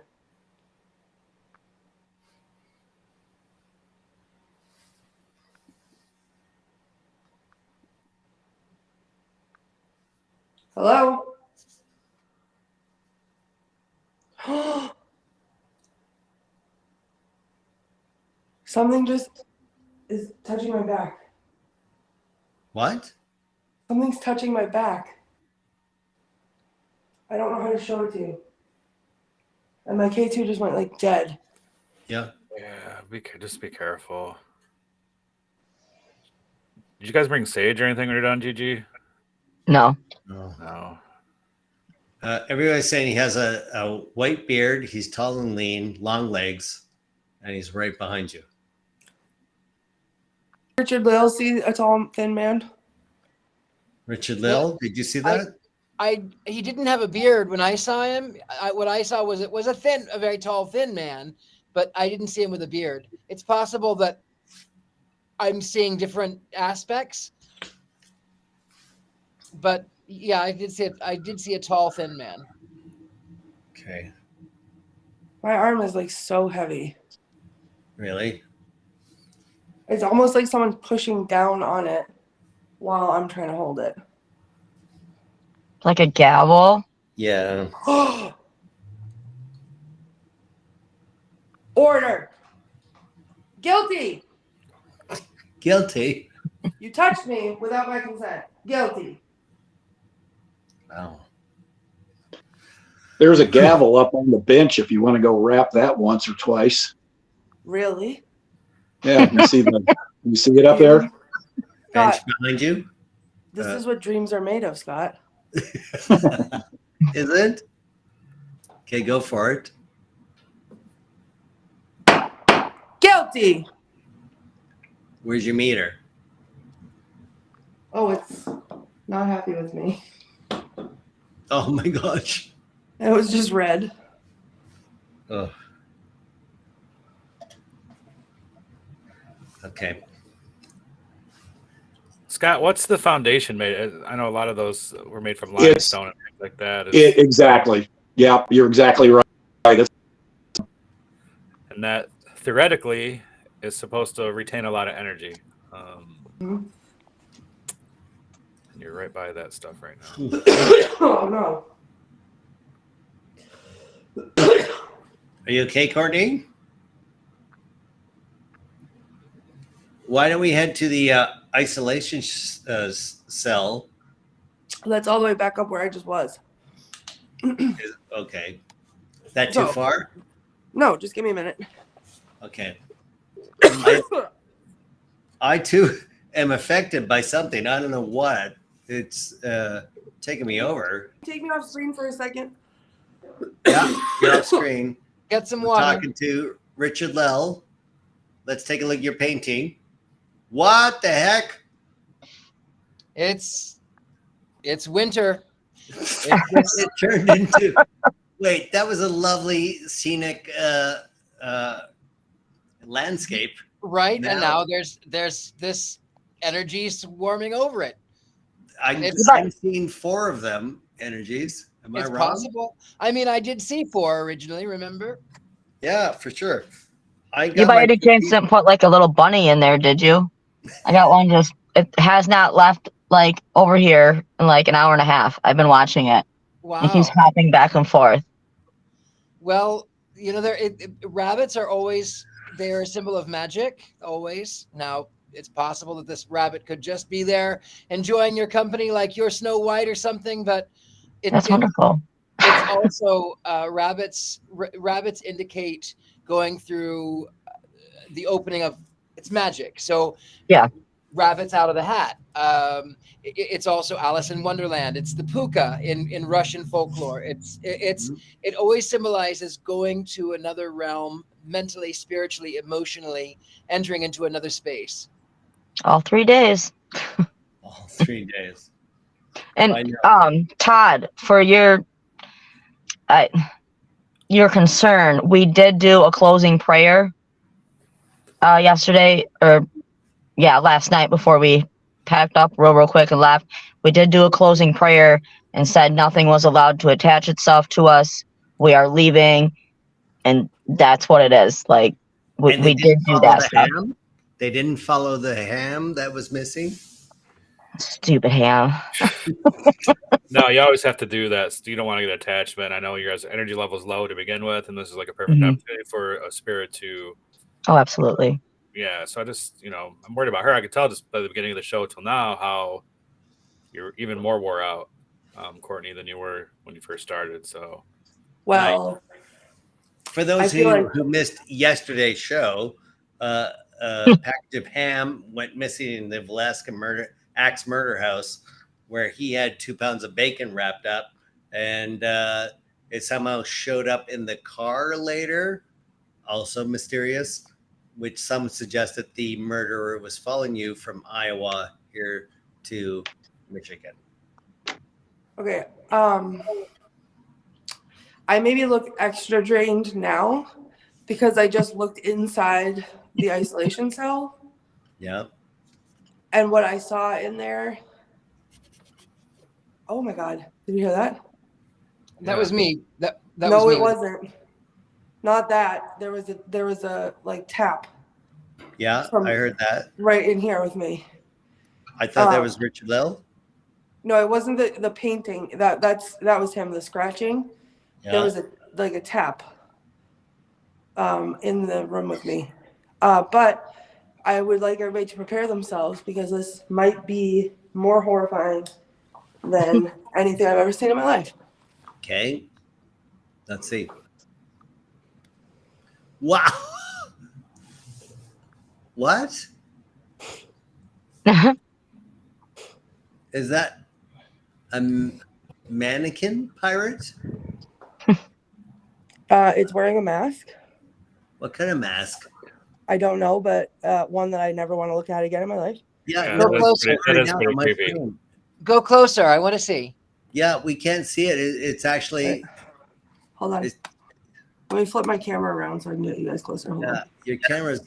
E: Hello? Something just is touching my back.
A: What?
E: Something's touching my back. I don't know how to show it to you. And my K2 just went like dead.
A: Yeah.
D: Yeah, just be careful. Did you guys bring sage or anything when you're done, GG?
G: No.
D: No.
A: Everybody's saying he has a white beard. He's tall and lean, long legs, and he's right behind you.
E: Richard-Lael, see a tall, thin man?
A: Richard-Lael, did you see that?
C: He didn't have a beard when I saw him. What I saw was a very tall, thin man, but I didn't see him with a beard. It's possible that I'm seeing different aspects, but yeah, I did see a tall, thin man.
A: Okay.
E: My arm is like so heavy.
A: Really?
E: It's almost like someone's pushing down on it while I'm trying to hold it.
G: Like a gavel?
A: Yeah.
E: Order. Guilty.
A: Guilty.
E: You touched me without my consent. Guilty.
A: Wow.
F: There's a gavel up on the bench if you want to go rap that once or twice.
E: Really?
F: Yeah, you see it up there?
A: Bench behind you?
E: This is what dreams are made of, Scott.
A: Is it? Okay, go for it.
E: Guilty.
A: Where's your meter?
E: Oh, it's not happy with me.
A: Oh my gosh.
E: It was just red.
A: Oh. Okay.
D: Scott, what's the foundation made? I know a lot of those were made from limestone and things like that.
F: Exactly. Yeah, you're exactly right.
D: And that theoretically is supposed to retain a lot of energy. And you're right by that stuff right now.
E: Oh no.
A: Are you okay, Courtney? Why don't we head to the isolation cell?
E: That's all the way back up where I just was.
A: Okay. Is that too far?
E: No, just give me a minute.
A: Okay. I too am affected by something. I don't know what. It's taking me over.
E: Take me off screen for a second.
A: Yeah, you're off screen.
C: Get some
A: We're
C: water.
A: talking to Richard-Lael. Let's take a look at your painting. What the heck?
C: It's winter.
A: It turned into. Wait, that was a lovely scenic landscape.
C: Right, and now there's this energy swarming over it.
A: I'm seeing 4 of them energies. Am I
C: It's
A: wrong?
C: possible. I mean, I did see 4 originally. Remember?
A: Yeah, for sure.
G: You by any chance didn't put like a little bunny in there, did you? I got one it has not left like over here in like an hour and a half. I've been watching it.
C: Wow.
G: And he's hopping back and forth.
C: Well, you know, rabbits are always, they're a symbol of magic, always. Now, it's possible that this rabbit could just be there enjoying your company like you're Snow White or something, but
G: that's wonderful.
C: It's also rabbits indicate going through the opening of it's magic. So
G: yeah,
C: rabbits out of the hat. It's also Alice in Wonderland. It's the puka in Russian folklore. It always symbolizes going to another realm, mentally, spiritually, emotionally, entering into another space.
G: All 3 days.
A: All 3 days.
G: And Todd, for your concern, we did do a closing prayer yesterday, or last night before we packed up real quick and left. We did do a closing prayer and said nothing was allowed to attach itself to us. We are leaving, and that's what it is. Like we did do that stuff.
A: Ham? They didn't follow the ham that was missing.
G: Stupid ham.
D: No, you always have to do that. You don't want to get attachment. I know your guys' energy level is low to begin with, and this is like a perfect opportunity for a spirit to.
G: Oh, absolutely.
D: Yeah, so I just, I'm worried about her. I could tell just by the beginning of the show till now how you're even more wore out, Courtney, than you were when you first started. So,
E: well,
A: for those who missed yesterday's show, package of ham went missing in the Velasquez Axe murder house, where he had 2 pounds of bacon wrapped up, and it somehow showed up in the car later, also mysterious, which some suggest that the murderer was following you from Iowa here to Michigan.
E: Okay. I maybe look extra drained now because I just looked inside the isolation cell.
A: Yeah.
E: And what I saw in there. Oh my God. Did you hear that?
C: That was me. That
E: no,
C: was me.
E: it wasn't. Not that. There was a like tap.
A: Yeah, I heard that.
E: Right in here with me.
A: I thought that was Richard-Lael.
E: No, it wasn't the painting. That was him, the scratching. Yeah. There was a tap in the room with me. But I would like everybody to prepare themselves because this might be more horrifying than anything I've ever seen in my life.
A: Okay. Let's see. Wow. What? Is that a mannequin pirate?
E: It's wearing a mask.
A: What kind of mask?
E: I don't know, but one that I never want to look at again in my life.
A: Yeah,
C: go closer.
D: That is pretty creepy.
C: Go closer. I want to see.
A: Yeah, we can't see it. It's actually.
E: Hold on. Let me flip my camera around so I can get you guys closer. Hold on.
A: Your camera's.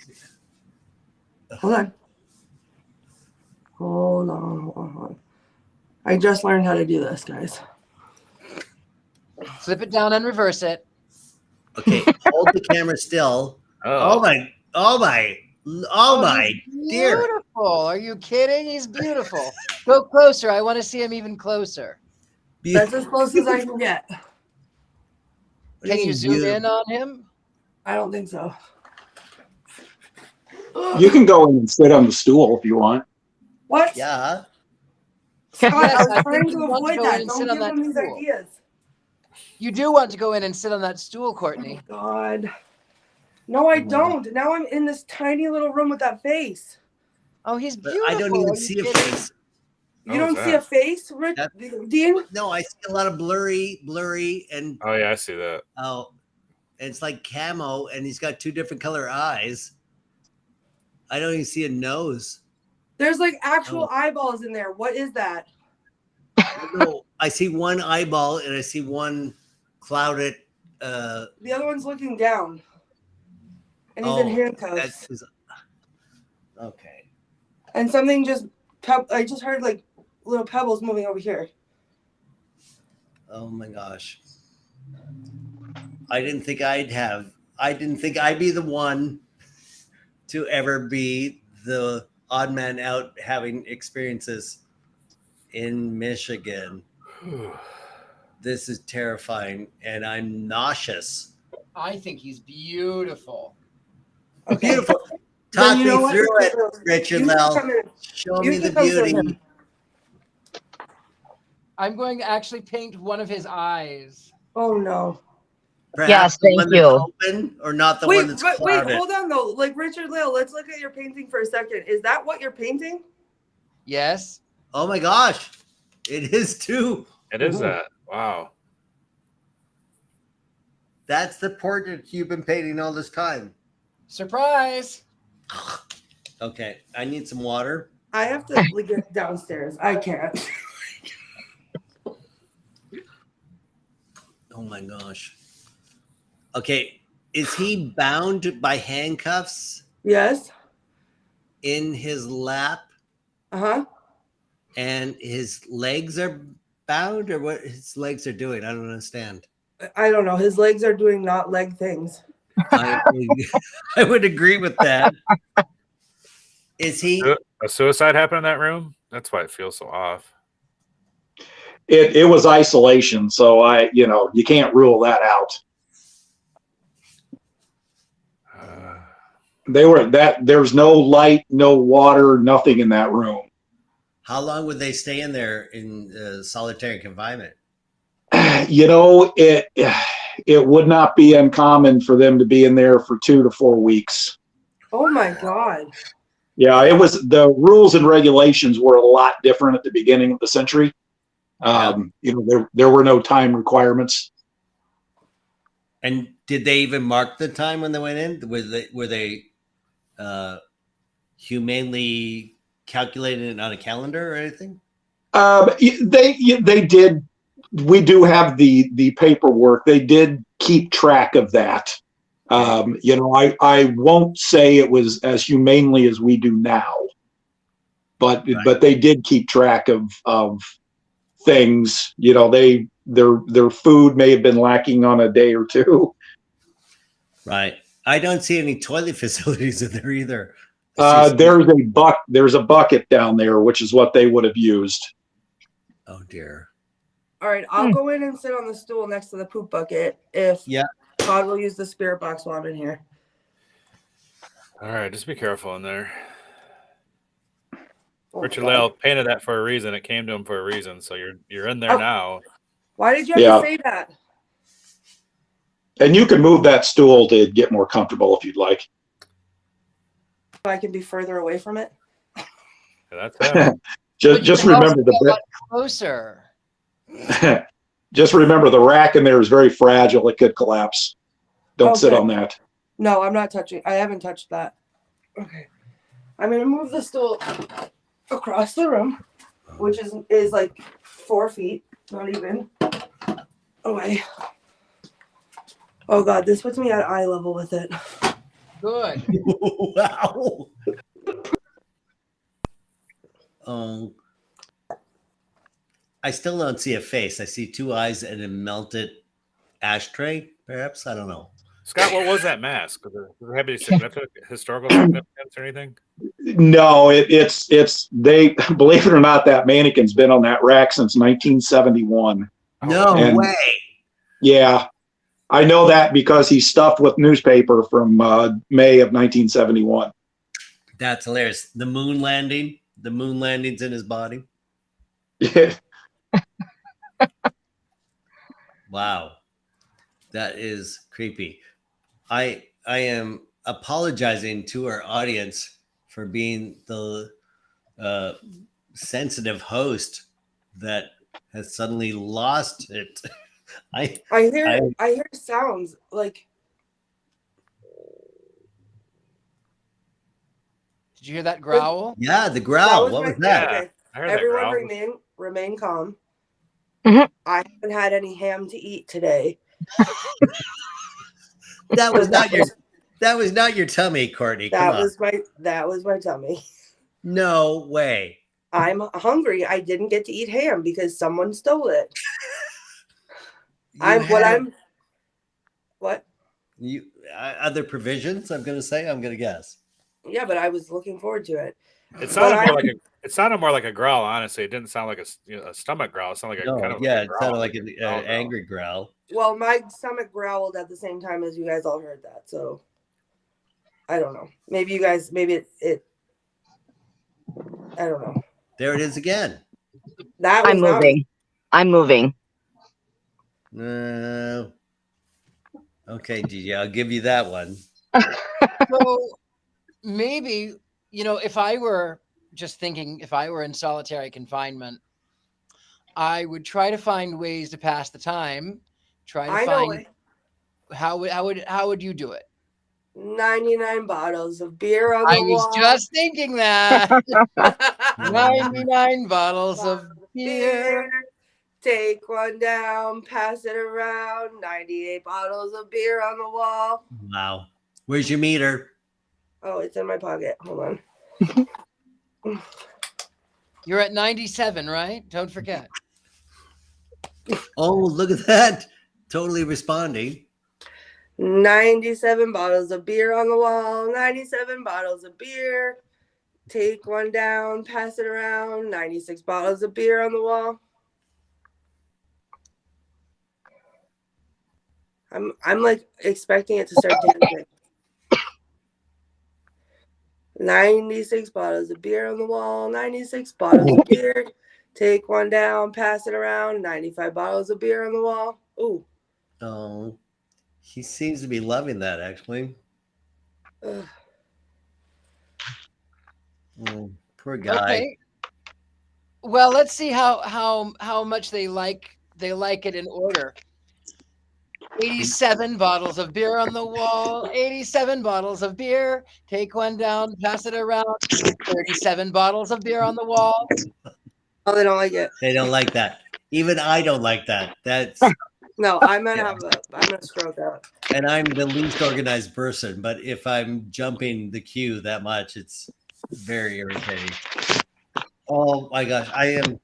E: Hold on. I just learned how to do this, guys.
C: Flip it down and reverse it.
A: Okay, hold the camera still. Oh my dear.
C: Beautiful. Are you kidding? He's beautiful. Go closer. I want to see him even closer.
E: That's as close as I can get.
C: Can you zoom in on him?
E: I don't think so.
F: You can go in and sit on the stool if you want.
E: What?
A: Yeah.
E: Scott,
C: Yes,
E: I was
C: I
E: trying
C: think
E: to
C: you want to
E: avoid
C: go
E: that.
C: in and
E: Don't
C: sit on
E: give
C: that
E: them these
C: stool.
E: ideas.
C: You do want to go in and sit on that stool, Courtney.
E: Oh, God. No, I don't. Now I'm in this tiny little room with that face.
C: Oh, he's
A: But
C: beautiful.
A: I don't even
C: Are you
A: see a
C: kidding?
A: face.
E: You don't see a face, Dean?
A: No, I see a lot of blurry, and
D: Oh yeah, I see that.
A: oh, it's like camo, and he's got 2 different color eyes. I don't even see a nose.
E: There's like actual eyeballs in there. What is that?
A: No, I see one eyeball, and I see one clouded.
E: The other one's looking down, and he's in handcuffs.
A: Okay.
E: And something I just heard like little pebbles moving over here.
A: Oh my gosh. I didn't think I'd be the one to ever be the odd man out having experiences in Michigan. This is terrifying, and I'm nauseous.
C: I think he's beautiful.
E: Okay.
A: Beautiful. Talk me through it, Richard-Lael. Show me the beauty.
C: I'm going to actually paint one of his eyes.
E: Oh no.
A: Perhaps
G: yes, thank you.
A: Open or not the one that's clouded.
E: Wait, hold on though. Like Richard-Lael, let's look at your painting for a second. Is that what you're painting?
C: Yes.
A: Oh my gosh. It is too.
D: It is that. Wow.
A: That's the portrait you've been painting all this time.
C: Surprise.
A: Okay, I need some water.
E: I have to get downstairs. I can't.
A: Oh my gosh. Okay, is he bound by handcuffs?
E: Yes.
A: In his lap?
E: Uh-huh.
A: And his legs are bound, or what his legs are doing? I don't understand.
E: I don't know. His legs are doing not leg things.
A: I would agree with that. Is he
D: a suicide happened in that room? That's why it feels so off.
F: It was isolation, so you can't rule that out. There's no light, no water, nothing in that room.
A: How long would they stay in there in solitary confinement?
F: It would not be uncommon for them to be in there for 2 to 4 weeks.
E: Oh my God.
F: Yeah, the rules and regulations were a lot different at the beginning of the century. There were no time requirements.
A: And did they even mark the time when they went in? Were they humanely calculating it on a calendar or anything?
F: They did. We do have the paperwork. They did keep track of that. I won't say it was as humanely as we do now, but they did keep track of things. Their food may have been lacking on a day or two.
A: Right. I don't see any toilet facilities in there either.
F: There's a bucket down there, which is what they would have used.
A: Oh dear.
E: All right, I'll go in and sit on the stool next to the poop bucket if Todd will use the spirit box while I'm in here.
D: All right, just be careful in there. Richard-Lael painted that for a reason. It came to him for a reason, so you're in there now.
E: Why did you have to say that?
F: And you can move that stool to get more comfortable if you'd like.
E: So I can be further away from it.
D: Yeah, that's it.
F: just remember
C: closer.
F: Just remember the rack in there is very fragile. It could collapse. Don't sit on that.
E: No, I'm not touching. I haven't touched that. Okay. I'm going to move the stool across the room, which is like 4 feet, not even away. Oh God, this puts me at eye level with it.
C: Good.
A: Wow. I still don't see a face. I see 2 eyes and a melted ashtray, perhaps. I don't know.
D: Scott, what was that mask? Was it have any historical significance or anything?
F: No, it's they believe it or not, that mannequin's been on that rack since 1971.
A: No way.
F: Yeah, I know that because he's stuffed with newspaper from May of 1971.
A: That's hilarious. The moon landing's in his body.
F: Yeah.
A: Wow, that is creepy. I am apologizing to our audience for being the sensitive host that has suddenly lost it.
E: I hear sounds like.
C: Did you hear that growl?
A: Yeah, the growl. What was that?
E: Okay.
D: I heard
E: Everyone
D: that growl.
E: remain calm.
G: Mhm.
E: I haven't had any ham to eat today.
A: That was not your tummy, Courtney. Come on.
E: That was my tummy.
A: No way.
E: I'm hungry. I didn't get to eat ham because someone stole it. What?
A: You other provisions? I'm gonna guess.
E: Yeah, but I was looking forward to it.
D: It sounded more like a growl. Honestly, it didn't sound like a stomach growl. It sounded like
A: it sounded like an angry growl.
E: Well, my stomach growled at the same time as you guys all heard that. So I don't know. Maybe it. I don't know.
A: There it is again.
G: I'm moving.
A: Okay, Gigi, I'll give you that one.
C: So maybe, if I were in solitary confinement, I would try to find ways to pass the time. How would you do it?
E: 99 bottles of beer on the wall.
C: I was just thinking that. 99 bottles of beer.
E: Take one down, pass it around. 98 bottles of beer on the wall.
A: Wow. Where's your meter?
E: Oh, it's in my pocket. Hold on.
C: You're at 97, right? Don't forget.
A: Oh, look at that. Totally responding.
E: 97 bottles of beer on the wall. 97 bottles of beer. Take one down, pass it around. 96 bottles of beer on the wall. I'm like expecting it to start dancing. 96 bottles of beer on the wall. 96 bottles of beer. Take one down, pass it around. 95 bottles of beer on the wall. Ooh.
A: Oh, he seems to be loving that, actually. Poor guy.
C: Okay. Well, let's see how much they like it in order. 87 bottles of beer on the wall. 87 bottles of beer. Take one down, pass it around. 37 bottles of beer on the wall.
E: Oh, they don't like it.
A: They don't like that. Even I don't like that. That's
E: no. I'm gonna stroke out.
A: And I'm the least organized person, but if I'm jumping the queue that much, it's very irritating. Oh my gosh, I'm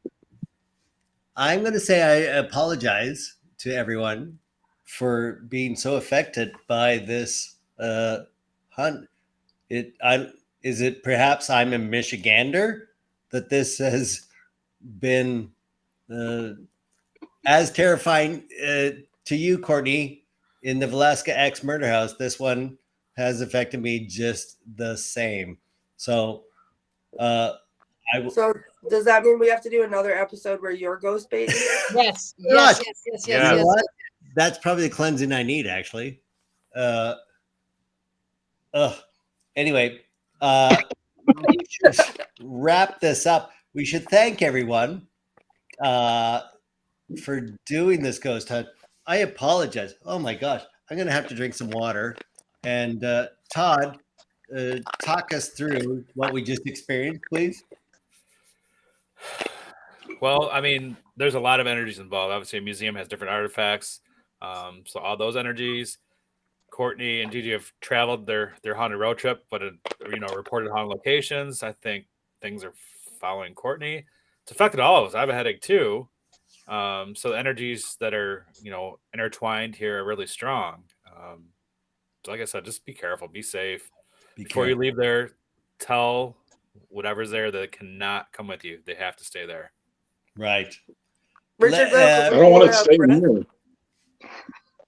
A: going to say I apologize to everyone for being so affected by this hunt. Is it perhaps I'm a Michigander that this has been as terrifying to you, Courtney, in the Velasca X murder house? This one has affected me just the same. So,
E: So does that mean we have to do another episode where you're ghost baiting?
C: Yes.
A: That's probably the cleansing I need, actually. Anyway, we should wrap this up. We should thank everyone for doing this ghost hunt. I apologize. Oh my gosh, I'm gonna have to drink some water. And Todd, talk us through what we just experienced, please.
D: Well, I mean, there's a lot of energies involved. Obviously, a museum has different artifacts. So all those energies. Courtney and Gigi have traveled their haunted road trip, but reported haunted locations. I think things are following Courtney. It's affected all of us. I have a headache too. So the energies that are intertwined here are really strong. So like I said, just be careful, be safe. Before you leave there, tell whatever's there that cannot come with you. They have to stay there.
A: Right.
E: Richard,
F: I don't want to stay here.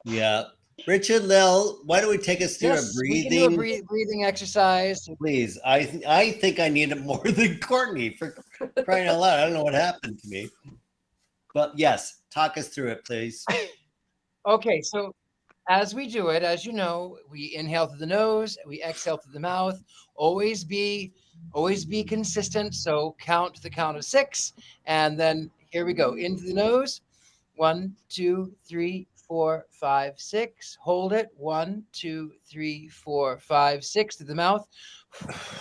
A: Yeah. Richard-Lael, why don't we take us through a breathing
C: breathing exercise?
A: Please. I think I need it more than Courtney, for crying out loud. I don't know what happened to me. But yes, talk us through it, please.
C: Okay, so as we do it, as you know, we inhale through the nose, we exhale through the mouth. Always be Always be consistent. So count the count of 6, and then here we go. Into the nose. 1, 2, 3, 4, 5, 6. Hold it. 1, 2, 3, 4, 5, 6. To the mouth.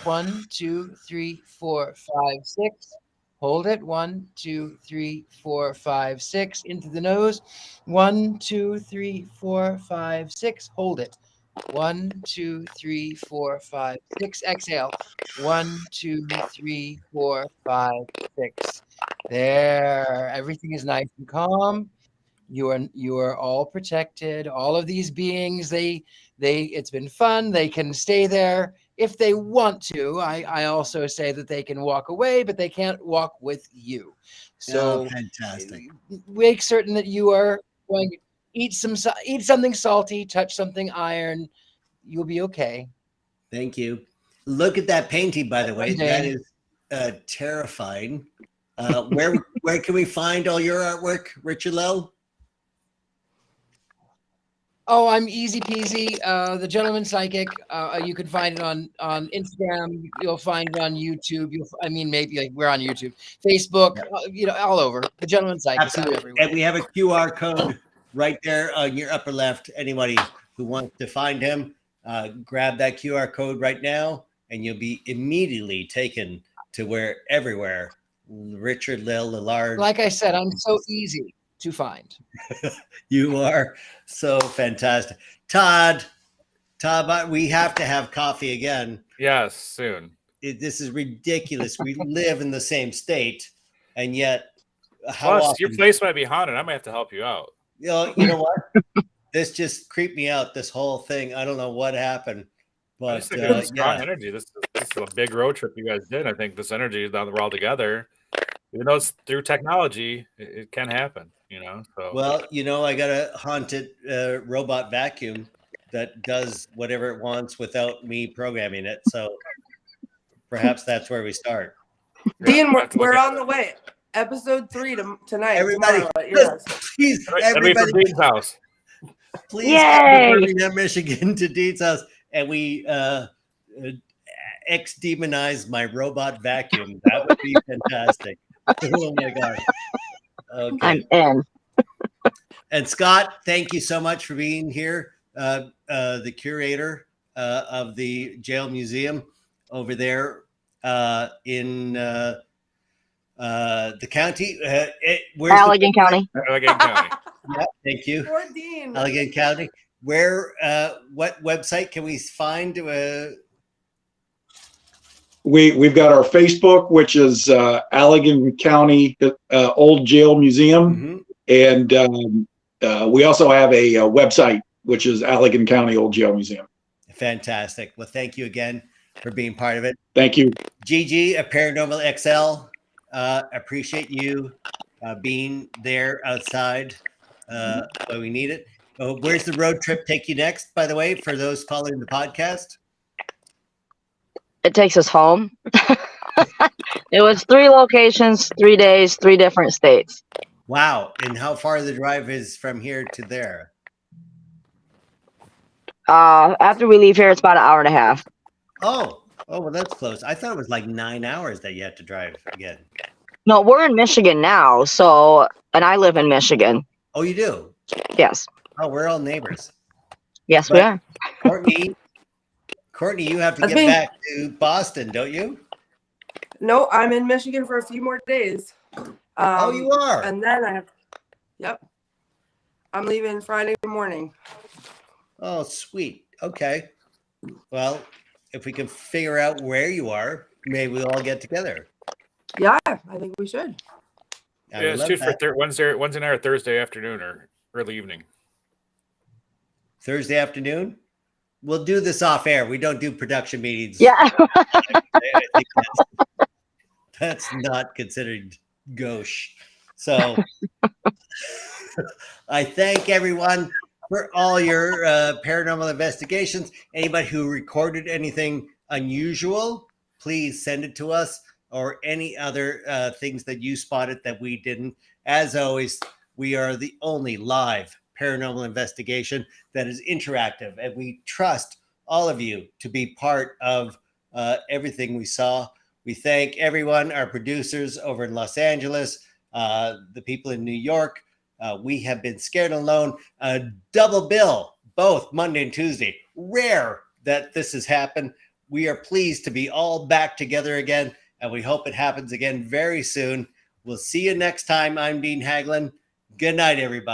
C: 1, 2, 3, 4, 5, 6. Hold it. 1, 2, 3, 4, 5, 6. Into the nose. 1, 2, 3, 4, 5, 6. Hold it. 1, 2, 3, 4, 5, 6. Exhale. 1, 2, 3, 4, 5, 6. There. Everything is nice and calm. You are all protected. All of these beings, it's been fun. They can stay there if they want to. I also say that they can walk away, but they can't walk with you. So
A: fantastic.
C: Make certain that you are going to eat something salty, touch something iron. You'll be okay.
A: Thank you. Look at that painting, by the way.
C: Someday.
A: That is terrifying. Where can we find all your artwork, Richard-Lael?
C: Oh, I'm easy peasy. The Gentleman Psychic. You can find it on Instagram. You'll find it on YouTube. Maybe like we're on YouTube, Facebook. All over. The Gentleman Psychic.
A: Absolutely.
C: Everywhere.
A: And we have a QR code right there on your upper left. Anybody who wants to find him, grab that QR code right now, and you'll be immediately taken to everywhere Richard-Lael Lillard.
C: Like I said, I'm so easy to find.
A: You are so fantastic. Todd, we have to have coffee again.
D: Yes, soon.
A: This is ridiculous. We live in the same state, and yet
D: Plus, often, your place might be haunted. I might have to help you out.
A: You know what? This just creeped me out, this whole thing. I don't know what happened. But
D: strong energy. This is a big road trip you guys did. I think this energy, now that we're all together, even though it's through technology, it can happen. So.
A: Well, I got a haunted robot vacuum that does whatever it wants without me programming it. So perhaps that's where we start.
E: Dean, we're on the way. Episode 3 tonight.
A: Everybody, please,
D: everybody, Dean's house.
A: Please come to Birmingham, Michigan, to Dean's house, and we ex-demonize my robot vacuum. That would be fantastic. Oh my God. Okay.
G: I'm in.
A: And Scott, thank you so much for being here. The curator of the jail museum over there in the county. Where's
G: Allegan County.
D: Allegan County.
A: Yeah, thank you.
E: Poor Dean.
A: Allegan County. Where? What website can we find?
F: We've got our Facebook, which is Allegan County Old Jail Museum, and we also have a website, which is Allegan County Old Jail Museum.
A: Fantastic. Well, thank you again for being part of it.
F: Thank you.
A: Gigi, a Paranormal XL. Appreciate you being there outside when we need it. Where's the road trip take you next, by the way, for those following the podcast?
G: It takes us home. It was 3 locations, 3 days, 3 different states.
A: Wow. And how far the drive is from here to there?
G: After we leave here, it's about an hour and a half.
A: Oh, well, that's close. I thought it was like 9 hours that you had to drive again.
G: No, we're in Michigan now. And I live in Michigan.
A: Oh, you do?
G: Yes.
A: Oh, we're all neighbors.
G: Yes, we are.
A: Courtney, you have to get back to Boston, don't you?
E: No, I'm in Michigan for a few more days.
A: You are?
E: And then I'm leaving Friday morning.
A: Oh, sweet. Okay. Well, if we can figure out where you are, maybe we'll all get together.
E: Yeah, I think we should.
D: Let's shoot for Wednesday night or Thursday afternoon or early evening.
A: Thursday afternoon? We'll do this off air. We don't do production meetings.
G: Yeah.
A: I think that's not considered gauche. So I thank everyone for all your paranormal investigations. Anybody who recorded anything unusual, please send it to us, or any other things that you spotted that we didn't. As always, we are the only live paranormal investigation that is interactive, and we trust all of you to be part of everything we saw. We thank everyone, our producers over in Los Angeles, the people in New York. We have been Scared and Alone, double bill, both Monday and Tuesday. Rare that this has happened. We are pleased to be all back together again, and we hope it happens again very soon. We'll see you next time. I'm Dean Haglund. Good night, everybody.